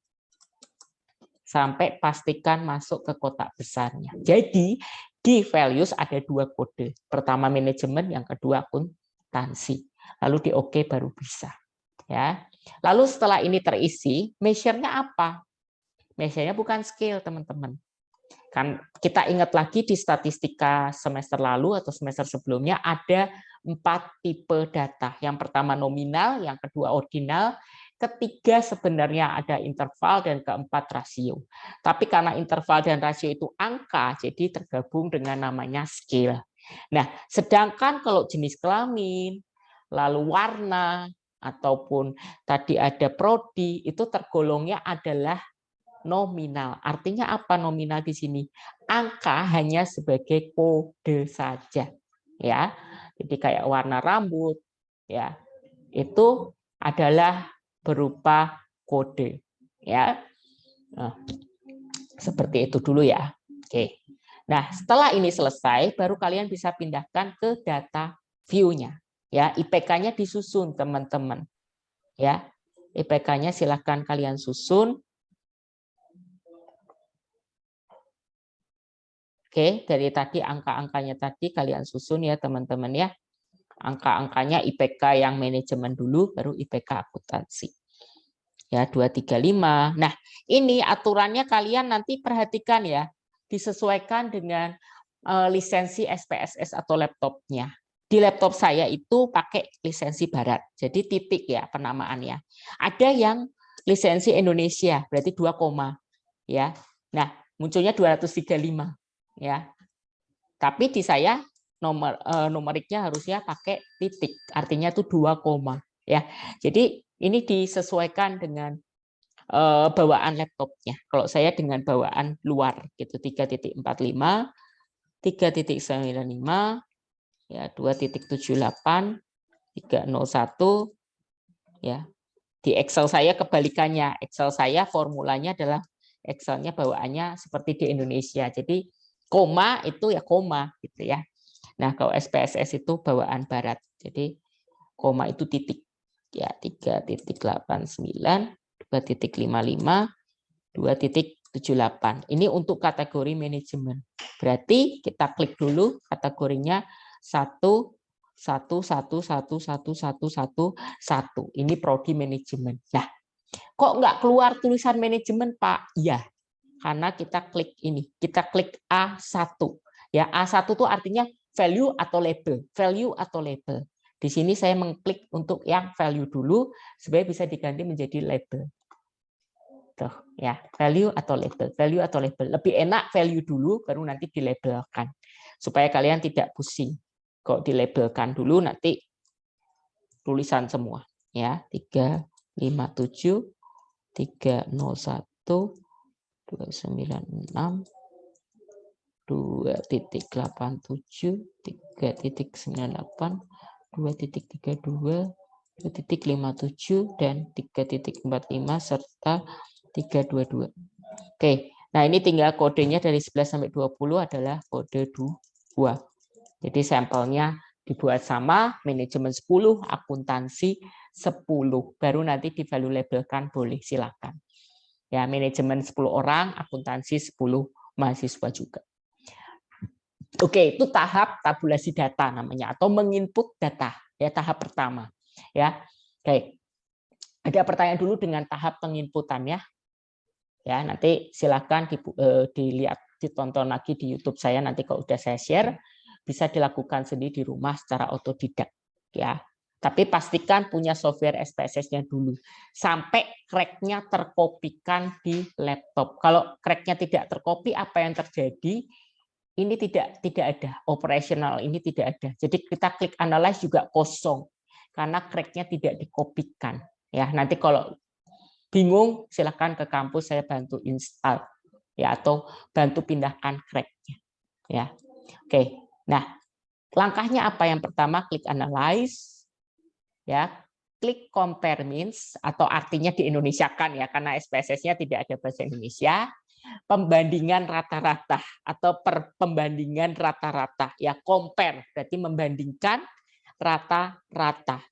sampai pastikan masuk ke kotak besarnya. Jadi di values ada 2 kode. Pertama manajemen, yang kedua akuntansi. Lalu di oke baru bisa. Ya. Lalu setelah ini terisi, measure-nya apa? Measure-nya bukan scale, teman-teman. Kan kita ingat lagi di statistika semester lalu atau semester sebelumnya ada 4 tipe data. Yang pertama nominal, yang kedua ordinal, ketiga sebenarnya ada interval, dan keempat rasio. Tapi karena interval dan rasio itu angka, jadi tergabung dengan namanya scale. Nah, sedangkan kalau jenis kelamin, lalu warna, ataupun tadi ada prodi, itu tergolongnya adalah nominal. Artinya apa nominal di sini? Angka hanya sebagai kode saja. Ya. Jadi kayak warna rambut, ya. Itu adalah berupa kode, ya. Nah, seperti itu dulu ya. Oke. Nah, setelah ini selesai, baru kalian bisa pindahkan ke data view-nya. Ya, IPK-nya disusun, teman-teman. Ya, IPK-nya silakan kalian susun. Oke, dari tadi angka-angkanya tadi kalian susun ya teman-teman ya. Angka-angkanya IPK yang manajemen dulu, baru IPK akuntansi. Ya, 235. Nah, ini aturannya kalian nanti perhatikan ya. Disesuaikan dengan lisensi SPSS atau laptopnya. Di laptop saya itu pakai lisensi barat. Jadi titik ya penamaannya. Ada yang lisensi Indonesia, berarti 2, ya. Nah, munculnya 235 ya. Tapi di saya numeriknya harusnya pakai titik, artinya itu 2, ya. Jadi ini disesuaikan dengan bawaan laptopnya. Kalau saya dengan bawaan luar gitu 3.45, 3.95, ya 2.78, 301, ya. Di Excel saya kebalikannya. Excel saya formulanya adalah Excelnya bawaannya seperti di Indonesia. Jadi koma itu ya koma gitu ya. Nah, kalau SPSS itu bawaan barat. Jadi koma itu titik. Ya, 3.89, 2.55, 2.78. Ini untuk kategori manajemen. Berarti kita klik dulu kategorinya 1. Ini prodi manajemen. Nah, kok nggak keluar tulisan manajemen, Pak? Ya, karena kita klik ini. Kita klik A1. Ya, A1 itu artinya value atau label. Value atau label. Di sini saya mengklik untuk yang value dulu supaya bisa diganti menjadi label. Tuh, ya, value atau label. Value atau label. Lebih enak value dulu baru nanti dilabelkan. Supaya kalian tidak pusing. Kok dilabelkan dulu nanti tulisan semua ya. 357, 301, 296, 2.87, 3.98, 2.32, 2.57, dan 3.45 serta 322. Oke, nah ini tinggal kodenya dari 11 sampai 20 adalah kode 2. Jadi sampelnya dibuat sama, manajemen 10, akuntansi 10. Baru nanti di value labelkan boleh, silakan. Ya, manajemen 10 orang, akuntansi 10 mahasiswa juga. Oke, itu tahap tabulasi data namanya atau menginput data, ya tahap pertama. Ya. Oke. Ada pertanyaan dulu dengan tahap penginputan ya. Ya, nanti silakan dilihat, ditonton lagi di YouTube saya nanti kalau udah saya share, bisa dilakukan sendiri di rumah secara otodidak ya. Tapi pastikan punya software SPSS-nya dulu sampai crack-nya terkopikan di laptop. Kalau crack-nya tidak terkopi, apa yang terjadi? Ini tidak ada operasional, ini tidak ada. Jadi kita klik analyze juga kosong karena crack-nya tidak dikopikan. Ya, nanti kalau bingung silakan ke kampus saya bantu install ya atau bantu pindahkan crack-nya ya. Oke. Nah, langkahnya apa? Yang pertama klik analyze ya, klik compare means atau artinya di Indonesiakan ya karena SPSS-nya tidak ada bahasa Indonesia. Pembandingan rata-rata atau pembandingan rata-rata ya, compare berarti membandingkan rata-rata.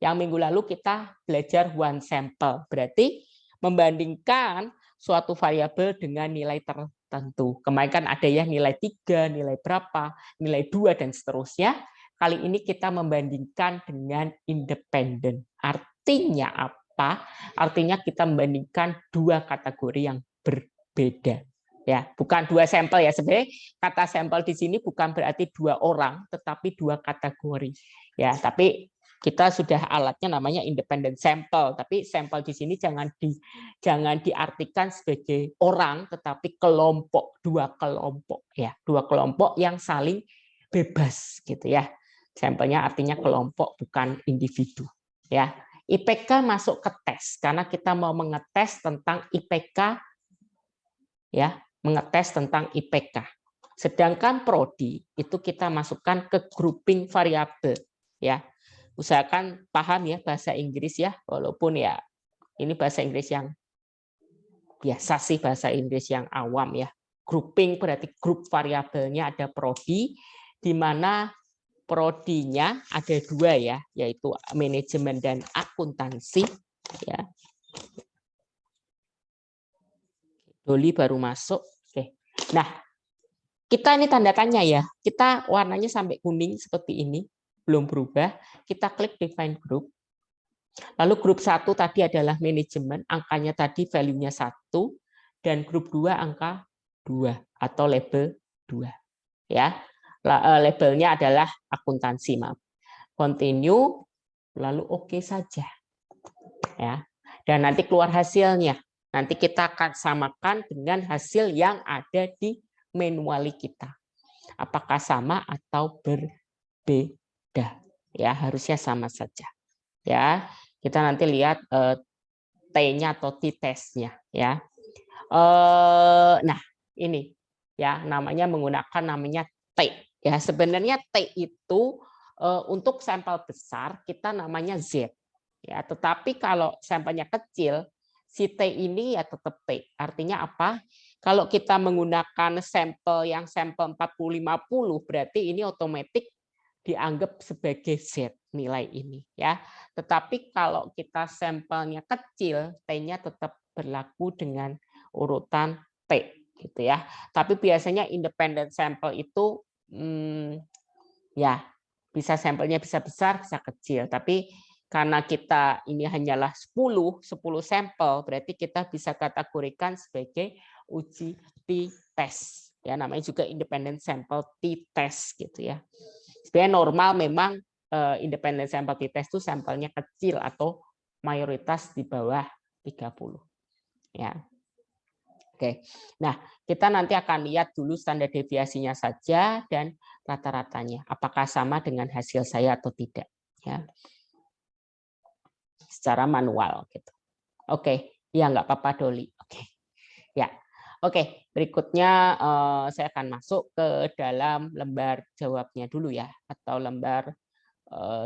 Yang minggu lalu kita belajar one sample, berarti membandingkan suatu variabel dengan nilai tertentu. Kemarin kan ada ya nilai 3, nilai berapa, nilai 2, dan seterusnya. Kali ini kita membandingkan dengan independen. Artinya apa? Artinya kita membandingkan dua kategori yang berbeda. Ya, bukan dua sampel ya. Sebenarnya kata sampel di sini bukan berarti dua orang, tetapi dua kategori. Ya, tapi kita sudah alatnya namanya independent sample, tapi sampel di sini jangan diartikan sebagai orang, tetapi kelompok, dua kelompok ya, dua kelompok yang saling bebas gitu ya. Sampelnya artinya kelompok bukan individu ya. IPK masuk ke tes karena kita mau mengetes tentang IPK ya, mengetes tentang IPK. Sedangkan prodi itu kita masukkan ke grouping variabel ya. Usahakan paham ya bahasa Inggris ya, walaupun ya ini bahasa Inggris yang biasa sih, bahasa Inggris yang awam ya. Grouping berarti grup variabelnya ada prodi, di mana prodinya ada dua ya, yaitu manajemen dan akuntansi ya. Doli baru masuk. Oke. Nah, Kita ini tanda tanya ya. Kita warnanya sampai kuning seperti ini, belum berubah. Kita klik define group. Lalu grup 1 tadi adalah manajemen, angkanya tadi value-nya 1, dan grup 2 angka 2 atau label 2. Ya. Labelnya adalah akuntansi, maaf. Continue, lalu oke saja. Ya. Dan nanti keluar hasilnya. Nanti kita akan samakan dengan hasil yang ada di manual kita. Apakah sama atau berbeda? Ya, harusnya sama saja. Ya, kita nanti lihat T-nya atau T-testnya. Ya. Nah, ini ya namanya menggunakan namanya T. Ya, sebenarnya T itu untuk sampel besar kita namanya Z. Ya, tetapi kalau sampelnya kecil, si T ini ya tetap T. Artinya apa? Kalau kita menggunakan sampel yang sampel 40-50, berarti ini otomatis dianggap sebagai Z nilai ini. Ya. Tetapi kalau kita sampelnya kecil, T-nya tetap berlaku dengan urutan T. Gitu ya. Tapi biasanya independent sampel itu ya bisa sampelnya bisa besar, bisa kecil. Tapi karena kita ini hanyalah 10 sampel, berarti kita bisa kategorikan sebagai uji t-test. Ya, namanya juga independent sample t-test gitu ya. Sebenarnya normal memang independent sample t-test itu sampelnya kecil atau mayoritas di bawah 30. Ya. Oke. Nah, kita nanti akan lihat dulu standar deviasinya saja dan rata-ratanya. Apakah sama dengan hasil saya atau tidak. Ya. Secara manual gitu. Oke, ya nggak apa-apa Doli. Oke, ya, oke. Berikutnya saya akan masuk ke dalam lembar jawabnya dulu ya, atau lembar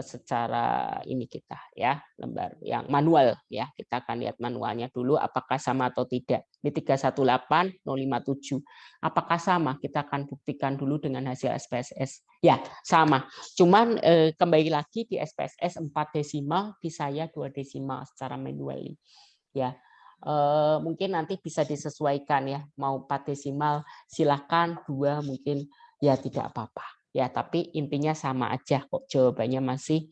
secara ini kita ya, lembar yang manual ya. Kita akan lihat manualnya dulu apakah sama atau tidak. Di 318057 apakah sama? Kita akan buktikan dulu dengan hasil SPSS. Ya, sama. Cuman kembali lagi di SPSS 4 desimal, di saya 2 desimal secara manual. Ya. Mungkin nanti bisa disesuaikan ya, mau 4 desimal silakan, 2 mungkin ya tidak apa-apa. Ya, tapi intinya sama aja kok, jawabannya masih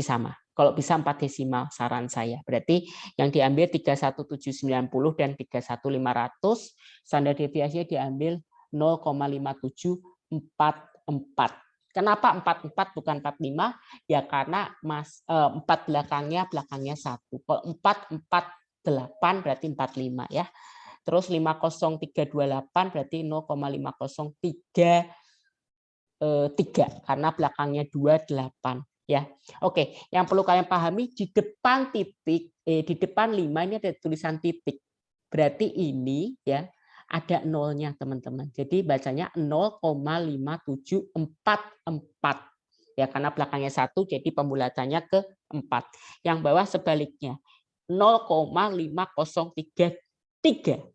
sama. Kalau bisa 4 desimal saran saya. Berarti yang diambil 31790 dan 31500, standar deviasinya diambil 0,5744. Kenapa 44 bukan 45? Ya karena 4 belakangnya 1. Kalau 448 berarti 45 ya. Terus 50328 berarti 0,503 karena belakangnya 28 ya. Oke, yang perlu kalian pahami di depan titik di depan 5 ini ada tulisan titik. Berarti ini ya ada nolnya teman-teman. Jadi bacanya 0,5744 ya karena belakangnya 1 jadi pembulatannya ke 4. Yang bawah sebaliknya 0,5033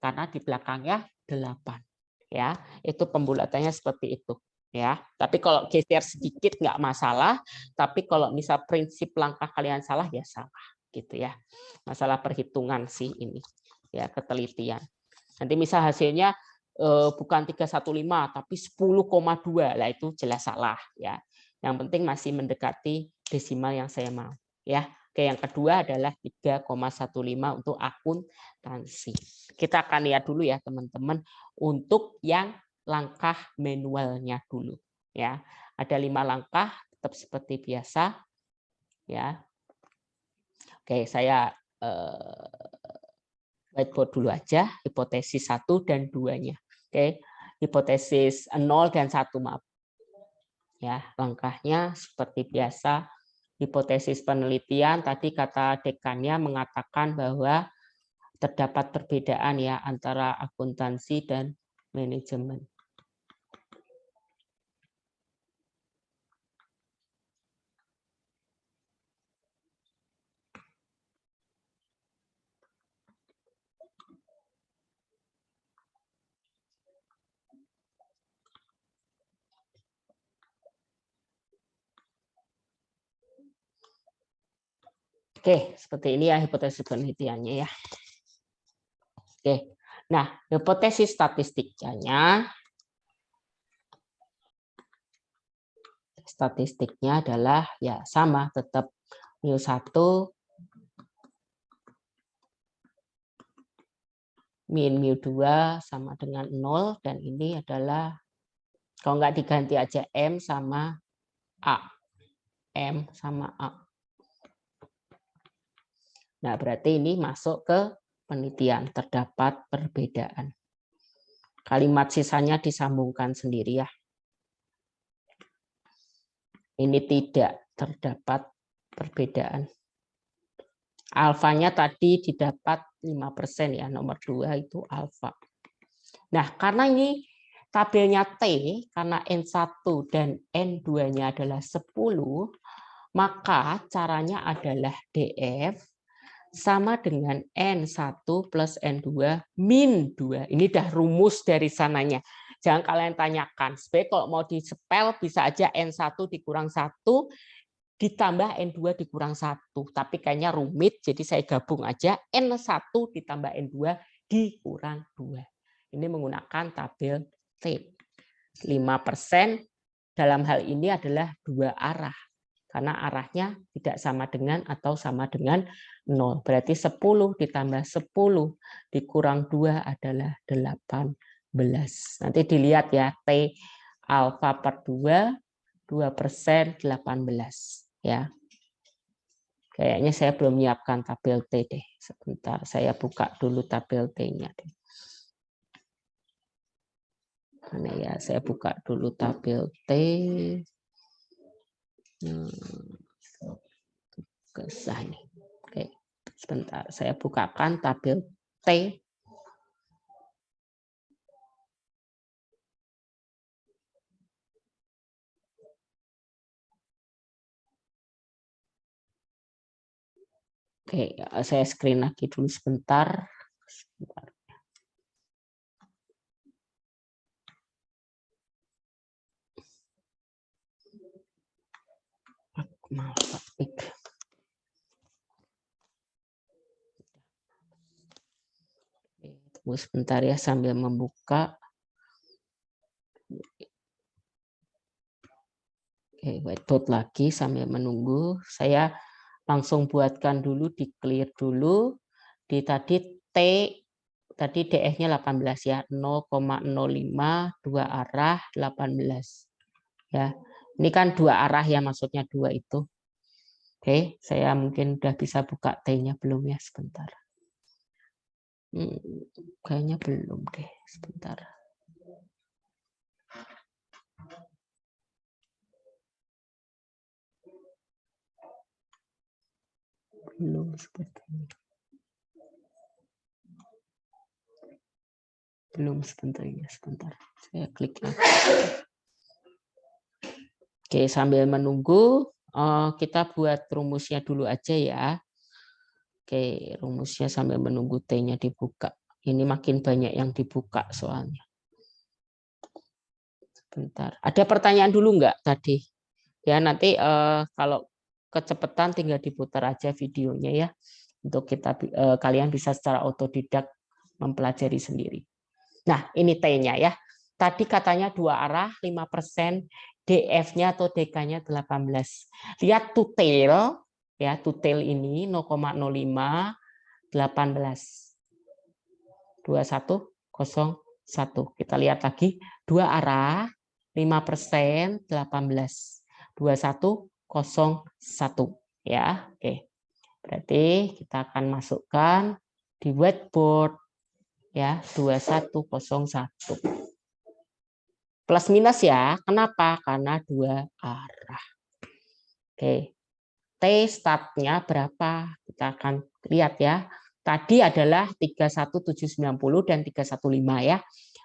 karena di belakangnya 8 ya. Itu pembulatannya seperti itu ya. Tapi kalau geser sedikit nggak masalah, tapi kalau misal prinsip langkah kalian salah ya salah gitu ya. Masalah perhitungan sih ini ya, ketelitian. Nanti misal hasilnya bukan 315 tapi 10,2 lah itu jelas salah ya. Yang penting masih mendekati desimal yang saya mau ya. Oke, yang kedua adalah 3,15 untuk akuntansi. Kita akan lihat dulu ya teman-teman untuk yang langkah manualnya dulu ya. Ada 5 langkah tetap seperti biasa ya. Oke, saya whiteboard dulu aja, hipotesis 1 dan 2-nya. Oke, hipotesis 0 dan 1, maaf. Ya, langkahnya seperti biasa. Hipotesis penelitian tadi kata dekannya mengatakan bahwa terdapat perbedaan ya antara akuntansi dan manajemen. Oke, seperti ini ya hipotesis penelitiannya ya. Oke, Nah, hipotesis statistiknya adalah ya sama, tetap μ1 min μ2 sama dengan 0, dan ini adalah kalau nggak diganti aja M sama A. M sama A. Nah, berarti ini masuk ke penelitian, terdapat perbedaan. Kalimat sisanya disambungkan sendiri ya. Ini tidak terdapat perbedaan. Alfanya tadi didapat 5% ya, nomor 2 itu alfa. Nah, karena ini tabelnya T, karena N1 dan N2-nya adalah 10, maka caranya adalah DF sama dengan N1 plus N2 min 2. Ini dah rumus dari sananya. Jangan kalian tanyakan. Sebenarnya kalau mau disepel bisa aja N1 dikurang 1 ditambah N2 dikurang 1. Tapi kayaknya rumit, jadi saya gabung aja. N1 ditambah N2 dikurang 2. Ini menggunakan tabel T. 5% dalam hal ini adalah 2 arah. Karena arahnya tidak sama dengan atau sama dengan 0. Berarti 10 ditambah 10 dikurang 2 adalah 18. Nanti dilihat ya, T alfa per 2, 2% 18. Ya. Kayaknya saya belum menyiapkan tabel T deh. Sebentar, saya buka dulu tabel T-nya deh. Mana ya, saya buka dulu tabel T. Kesah nih. Oke, sebentar saya bukakan tabel T. Oke, saya screen lagi dulu sebentar. Maaf, tunggu sebentar ya sambil membuka. Oke, whiteboard lagi sambil menunggu. Saya langsung buatkan dulu, di clear dulu. Di tadi T, tadi DF-nya 18 ya, 0,05, 2 arah 18. Ya, ini kan 2 arah ya, maksudnya 2 itu. Oke, saya mungkin udah bisa buka T-nya belum ya, sebentar. Kayaknya belum deh, sebentar. Belum sepertinya. Belum sebentar. Saya klik lagi. Oke, sambil menunggu kita buat rumusnya dulu aja ya. Oke, rumusnya sambil menunggu T-nya dibuka. Ini makin banyak yang dibuka soalnya. Sebentar. Ada pertanyaan dulu nggak tadi? Ya, nanti kalau kecepatan tinggal diputar aja videonya ya. Untuk kalian bisa secara otodidak mempelajari sendiri. Nah, ini T-nya ya. Tadi katanya 2 arah, 5%, DF-nya atau DK-nya 18. Lihat tutel, ya, tutel ini 0,05, 18. 2101. Kita lihat lagi, 2 arah, 5%, 18. 2101. Ya, oke. Berarti kita akan masukkan di whiteboard. Ya, 2101. Plus minus ya. Kenapa? Karena 2 arah. Oke. T startnya berapa? Kita akan lihat ya. Tadi adalah 31790 dan 315 ya.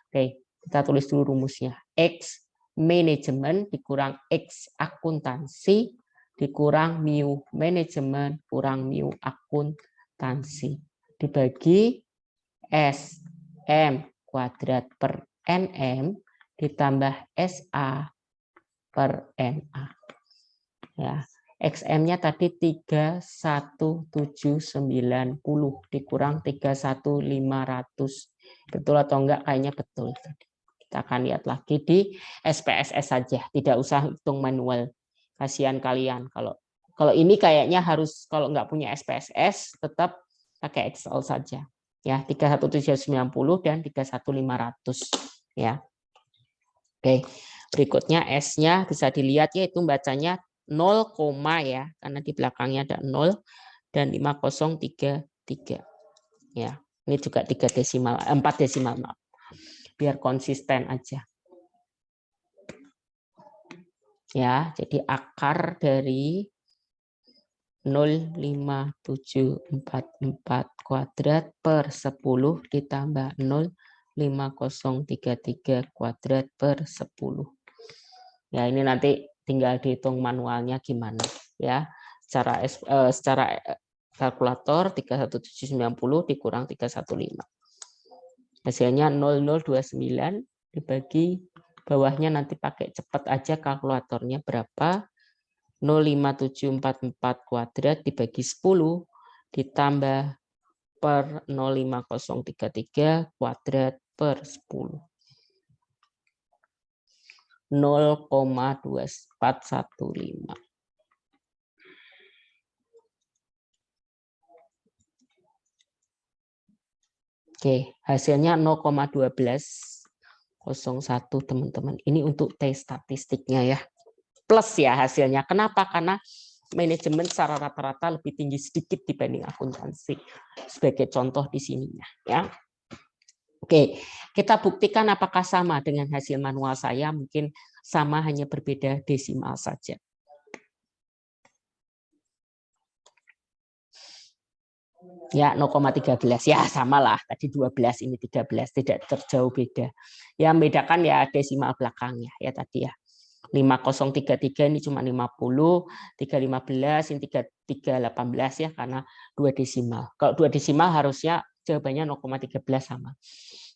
Oke, kita tulis dulu rumusnya. X manajemen dikurang X akuntansi dikurang mu manajemen kurang mu akuntansi dibagi S M kuadrat per NM ditambah SA per NA. Ya, XM-nya tadi 31790 dikurang 31500. Betul atau enggak? Kayaknya betul. Kita akan lihat lagi di SPSS saja, tidak usah hitung manual. Kasihan kalian kalau ini kayaknya harus, kalau nggak punya SPSS tetap pakai Excel saja. Ya, 31790 dan 31500 ya. Oke. Berikutnya S-nya bisa dilihat yaitu bacanya 0, ya, karena di belakangnya ada 0 dan 5033. Ya. Ini juga 4 desimal, maaf. Biar konsisten aja. Ya, jadi akar dari 05744 kuadrat per 10 ditambah 05033 kuadrat per 10. Ya, ini nanti tinggal dihitung manualnya gimana ya. Secara kalkulator 31790 dikurang 315. Hasilnya 0029 dibagi bawahnya nanti pakai cepat aja kalkulatornya berapa. 05744 kuadrat dibagi 10 ditambah per 05033 kuadrat per 10. 0,2415. Oke, hasilnya 0,1201 teman-teman. Ini untuk T statistiknya ya. Plus ya hasilnya. Kenapa? Karena manajemen secara rata-rata lebih tinggi sedikit dibanding akuntansi. Sebagai contoh di sininya ya. Oke, kita buktikan apakah sama dengan hasil manual saya. Mungkin sama, hanya berbeda desimal saja. Ya, 0,13 ya samalah. Tadi 12, ini 13, tidak terjauh beda. Yang membedakan ya desimal belakangnya ya tadi ya. 5033 ini cuma 50, 315 ini 3318 ya karena 2 desimal. Kalau 2 desimal harusnya jawabannya 0,13 sama.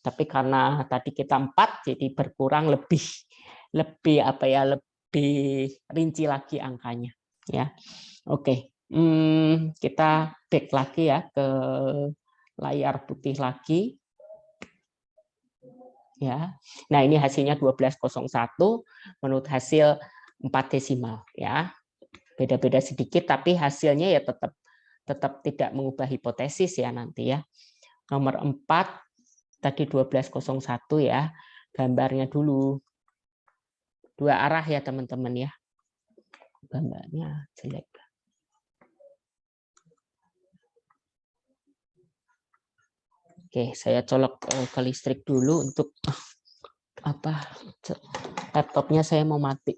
Tapi karena tadi kita 4 jadi berkurang lebih apa ya, lebih rinci lagi angkanya ya. Oke. Kita back lagi ya ke layar putih lagi. Ya. Nah, ini hasilnya 1201 menurut hasil 4 desimal ya. Beda-beda sedikit tapi hasilnya ya tetap tidak mengubah hipotesis ya nanti ya. Nomor 4 tadi 1201 ya. Gambarnya dulu. 2 arah ya teman-teman ya. Gambarnya jelek. Oke, saya colok ke listrik dulu untuk apa? Laptopnya saya mau mati.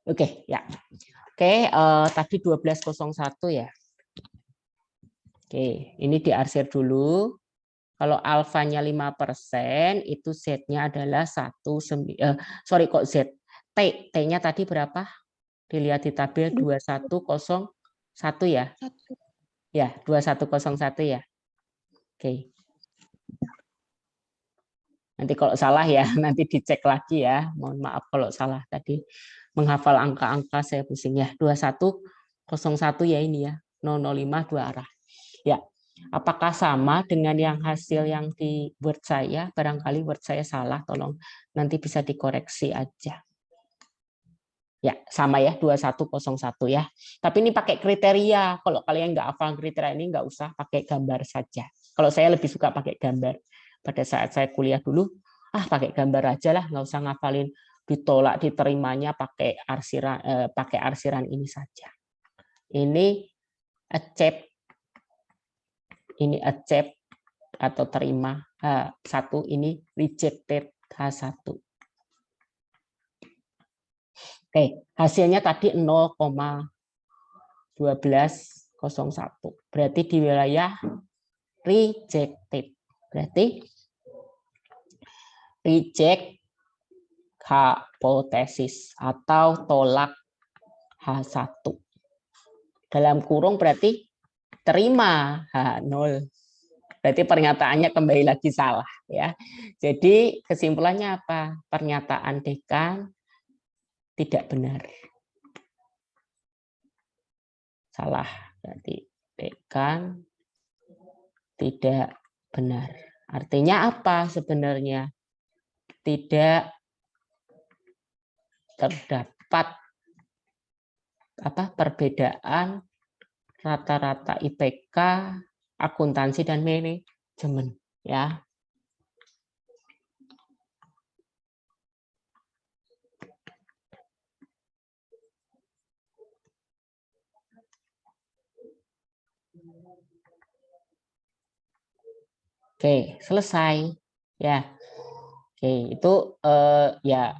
Oke, ya. Oke, tadi 1201 ya. Oke, ini diarsir dulu. Kalau alfanya 5%, itu Z-nya adalah 1, sorry kok Z. T-nya tadi berapa? Dilihat di tabel 2101 ya. Ya, 2101 ya. Oke. Nanti kalau salah ya, nanti dicek lagi ya. Mohon maaf kalau salah tadi. Menghafal angka-angka saya pusing ya. 2101 ya ini ya. 005 2 arah. Ya. Apakah sama dengan yang hasil yang di Word saya? Barangkali Word saya salah, tolong nanti bisa dikoreksi aja. Ya, sama ya, 2101 ya. Tapi ini pakai kriteria. Kalau kalian nggak hafal kriteria ini, nggak usah pakai gambar saja. Kalau saya lebih suka pakai gambar. Pada saat saya kuliah dulu, pakai gambar aja lah, nggak usah ngafalin ditolak diterimanya pakai arsiran ini saja. Ini accept, ini accept atau terima H1, ini rejected H1. Oke, hasilnya tadi 0,1201. Berarti di wilayah rejected. Berarti reject hipotesis atau tolak H1. Dalam kurung berarti terima H0. Berarti pernyataannya kembali lagi salah ya. Jadi kesimpulannya apa? Pernyataan dekan tidak benar. Salah, berarti kan tidak benar. Artinya apa sebenarnya? Tidak terdapat perbedaan rata-rata IPK, akuntansi dan manajemen, ya. Oke, selesai. Ya. Oke, itu ya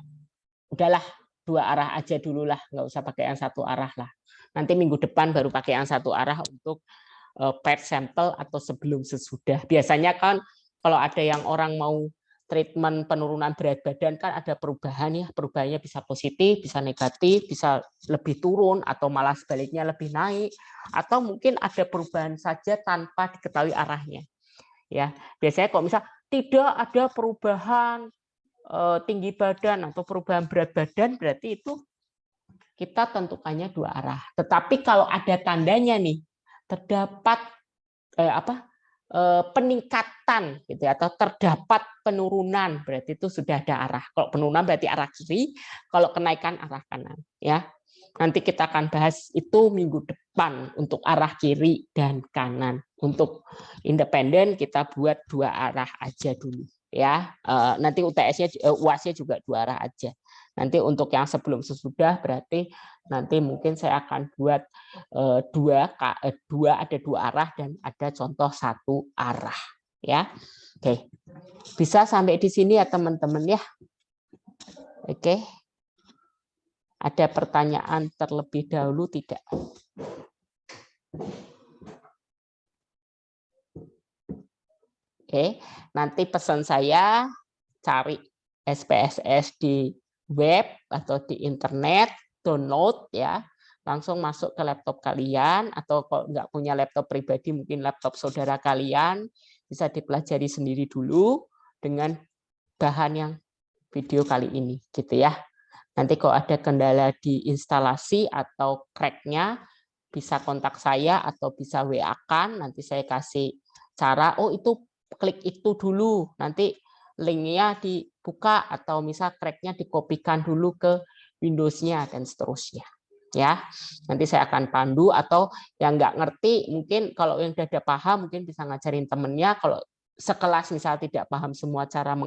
udahlah, 2 arah aja dulu lah, nggak usah pakai yang 1 arah lah. Nanti minggu depan baru pakai yang 1 arah untuk paired sampel atau sebelum sesudah. Biasanya kan kalau ada yang orang mau treatment penurunan berat badan kan ada perubahan ya, perubahannya bisa positif, bisa negatif, bisa lebih turun atau malah sebaliknya lebih naik, atau mungkin ada perubahan saja tanpa diketahui arahnya. Ya, biasanya kok misal tidak ada perubahan tinggi badan atau perubahan berat badan, berarti itu kita tentukannya 2 arah. Tetapi kalau ada tandanya nih, terdapat peningkatan gitu ya, atau terdapat penurunan, berarti itu sudah ada arah. Kalau penurunan berarti arah kiri, kalau kenaikan arah kanan, ya. Nanti kita akan bahas itu minggu depan untuk arah kiri dan kanan. Untuk independen kita buat 2 arah aja dulu, ya. Nanti UTS-nya, UAS-nya juga 2 arah aja. Nanti untuk yang sebelum sesudah berarti nanti mungkin saya akan buat 2 ada 2 arah dan ada contoh 1 arah, ya. Oke. Bisa sampai di sini ya teman-teman ya. Oke. Ada pertanyaan terlebih dahulu tidak? Oke, nanti pesan saya cari SPSS di web atau di internet, download ya, langsung masuk ke laptop kalian, atau kalau nggak punya laptop pribadi mungkin laptop saudara kalian, bisa dipelajari sendiri dulu dengan bahan yang video kali ini, gitu ya. Nanti kalau ada kendala di instalasi atau crack-nya, bisa kontak saya atau bisa WA-kan, nanti saya kasih cara, oh itu klik itu dulu, nanti link-nya dibuka, atau misal crack-nya dikopikan dulu ke Windows-nya, dan seterusnya. Ya, nanti saya akan pandu, atau yang nggak ngerti, mungkin kalau yang udah paham, mungkin bisa ngajarin temennya, kalau sekelas misal tidak paham semua cara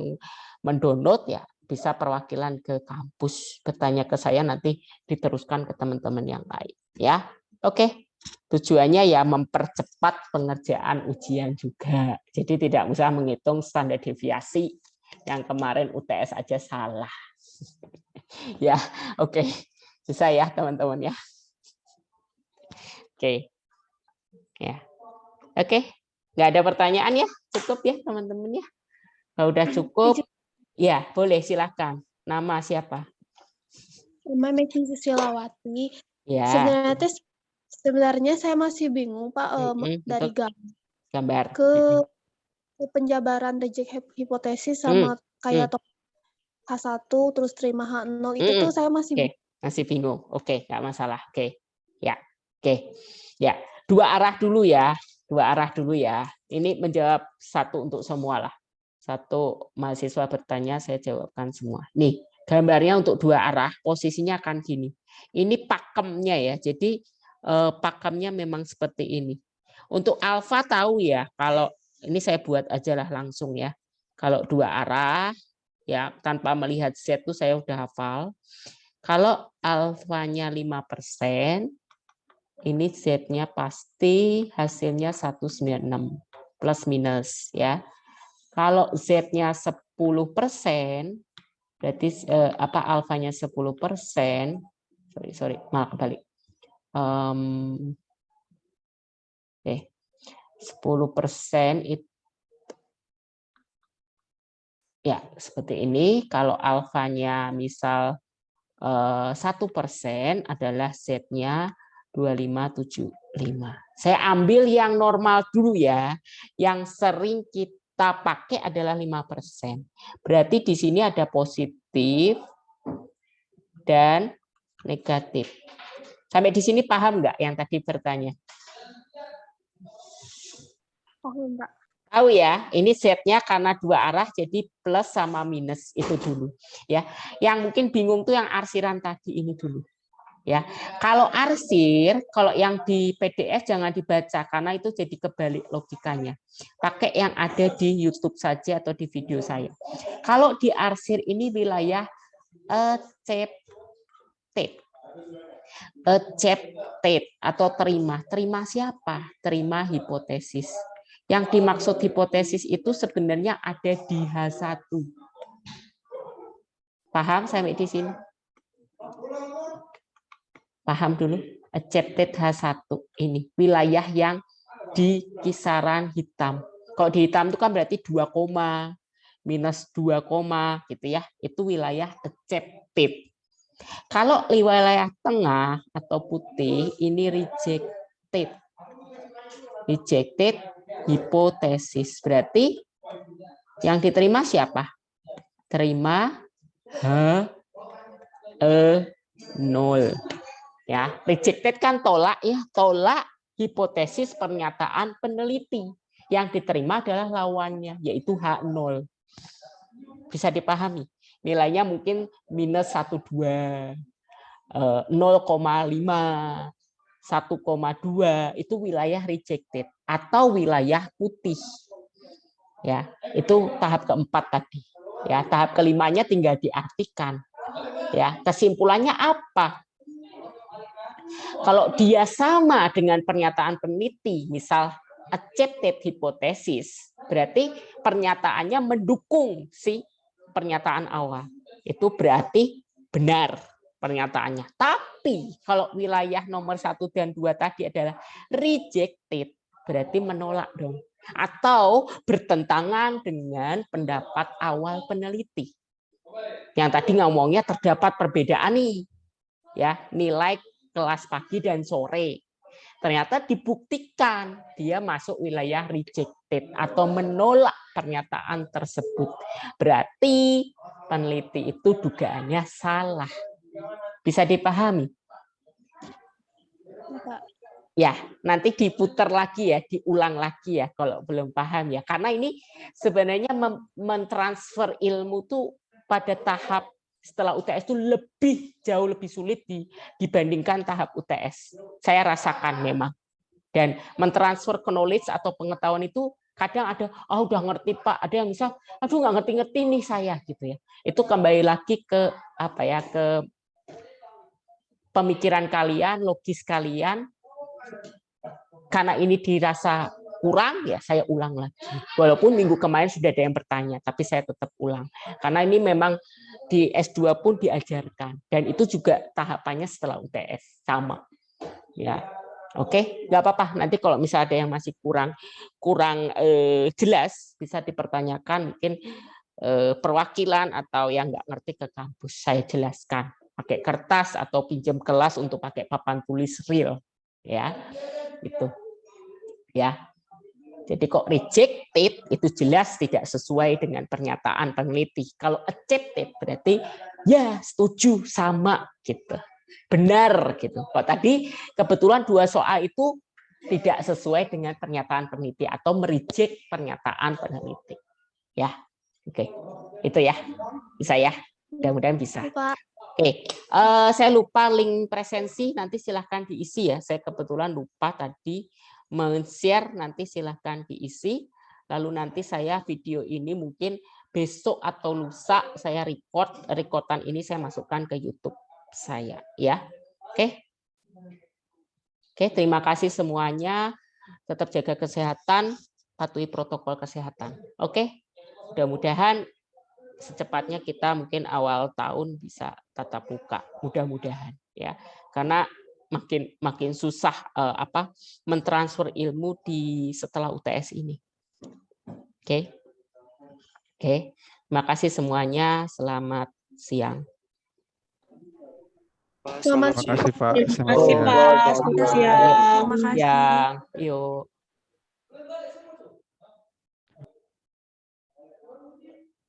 mendownload, ya bisa perwakilan ke kampus, bertanya ke saya, nanti diteruskan ke teman-teman yang lain. Ya, oke. Tujuannya ya mempercepat pengerjaan ujian juga. Jadi tidak usah menghitung standar deviasi yang kemarin UTS aja salah. Ya, oke. Bisa ya teman-teman ya. Oke. Ya. Oke. Nggak ada pertanyaan ya? Cukup ya teman-teman ya. Kalau udah cukup, ya boleh silakan. Nama siapa? Nama Meki Susilawati. Ya. Sebenarnya saya masih bingung Pak dari gambar ke penjabaran reject hipotesis sama kayak H1 terus terima H0 itu tuh saya masih bingung. Oke, nggak masalah. Oke. Ya. Oke. Ya, 2 arah dulu ya. 2 arah dulu ya. Ini menjawab satu untuk semua lah. Satu mahasiswa bertanya, saya jawabkan semua. Nih, gambarnya untuk 2 arah, posisinya akan gini. Ini pakemnya ya. Jadi pakemnya memang seperti ini. Untuk alfa tahu ya, kalau ini saya buat aja lah langsung ya. Kalau 2 arah ya, tanpa melihat Z itu saya udah hafal. Kalau alfanya 5%, ini Z-nya pasti hasilnya 196 plus minus ya. Kalau Z-nya 10%, berarti alfanya 10%, sorry, malah kebalik. 10% itu ya seperti ini. Kalau alfanya misal 1% adalah Z-nya 2575. Saya ambil yang normal dulu ya. Yang sering kita pakai adalah 5%. Berarti di sini ada positif dan negatif. Sampai di sini paham nggak yang tadi bertanya? Oh, Mbak. Tahu ya, ini setnya karena dua arah jadi plus sama minus itu dulu ya. Yang mungkin bingung tuh yang arsiran tadi ini dulu. Ya, kalau arsir, kalau yang di PDF jangan dibaca karena itu jadi kebalik logikanya. Pakai yang ada di YouTube saja atau di video saya. Kalau di arsir ini wilayah accepted. Accepted atau terima. Terima siapa? Terima hipotesis. Yang dimaksud hipotesis itu sebenarnya ada di H1. Paham sampai di sini? Paham dulu, accepted H1 ini wilayah yang di kisaran hitam. Kalau di hitam itu kan berarti 2, minus 2, gitu ya. Itu wilayah accepted. Kalau wilayah tengah atau putih ini rejected. Rejected hipotesis. Berarti yang diterima siapa? Terima H0. Ya, rejected kan tolak ya, tolak hipotesis pernyataan peneliti. Yang diterima adalah lawannya, yaitu H0. Bisa dipahami. Nilainya mungkin minus 1,2, 0,5, 1,2 itu wilayah rejected atau wilayah putih. Ya, itu tahap keempat tadi. Ya, tahap kelimanya tinggal diartikan. Ya, kesimpulannya apa? Kalau dia sama dengan pernyataan peneliti, misal accepted hypothesis, berarti pernyataannya mendukung si pernyataan awal. Itu berarti benar pernyataannya. Tapi kalau wilayah nomor 1 dan 2 tadi adalah rejected, berarti menolak dong. Atau bertentangan dengan pendapat awal peneliti. Yang tadi ngomongnya terdapat perbedaan nih. Ya, nilai kelas pagi dan sore. Ternyata dibuktikan dia masuk wilayah rejected atau menolak pernyataan tersebut. Berarti peneliti itu dugaannya salah. Bisa dipahami? Ya, nanti diputar lagi ya, diulang lagi ya kalau belum paham ya. Karena ini sebenarnya mentransfer ilmu tuh pada tahap setelah UTS itu jauh lebih sulit dibandingkan tahap UTS. Saya rasakan memang. Dan mentransfer knowledge atau pengetahuan itu kadang ada, udah ngerti Pak, ada yang misal, aduh nggak ngerti-ngerti nih saya gitu ya. Itu kembali lagi ke ke pemikiran kalian, logis kalian. Karena ini dirasa kurang, ya saya ulang lagi. Walaupun minggu kemarin sudah ada yang bertanya, tapi saya tetap ulang. Karena ini memang di S2 pun diajarkan. Dan itu juga tahapannya setelah UTS. Sama. Ya, oke, nggak apa-apa. Nanti kalau misalnya ada yang masih kurang jelas, bisa dipertanyakan mungkin perwakilan atau yang nggak ngerti ke kampus. Saya jelaskan. Pakai kertas atau pinjam kelas untuk pakai papan tulis real. Ya, itu. Ya. Jadi kok rejected itu jelas tidak sesuai dengan pernyataan peneliti. Kalau accepted berarti ya setuju sama gitu. Benar gitu. Kok tadi kebetulan 2 soal itu tidak sesuai dengan pernyataan peneliti atau mereject pernyataan peneliti. Ya. Oke. Itu ya. Bisa ya. Mudah-mudahan bisa. Oke. Saya lupa link presensi, nanti silahkan diisi ya. Saya kebetulan lupa tadi men-share, nanti silahkan diisi. Lalu nanti saya video ini mungkin besok atau lusa saya rekordan ini saya masukkan ke YouTube saya ya. Oke. Oke, terima kasih semuanya. Tetap jaga kesehatan, patuhi protokol kesehatan. Oke. Mudah-mudahan secepatnya kita mungkin awal tahun bisa tatap muka. Mudah-mudahan ya. Karena makin susah mentransfer ilmu di setelah UTS ini. Oke. Terima kasih semuanya. Selamat siang. Selamat Terima kasih Pak. Terima kasih Pak. Selamat siang. Terima kasih. Siang. Yuk.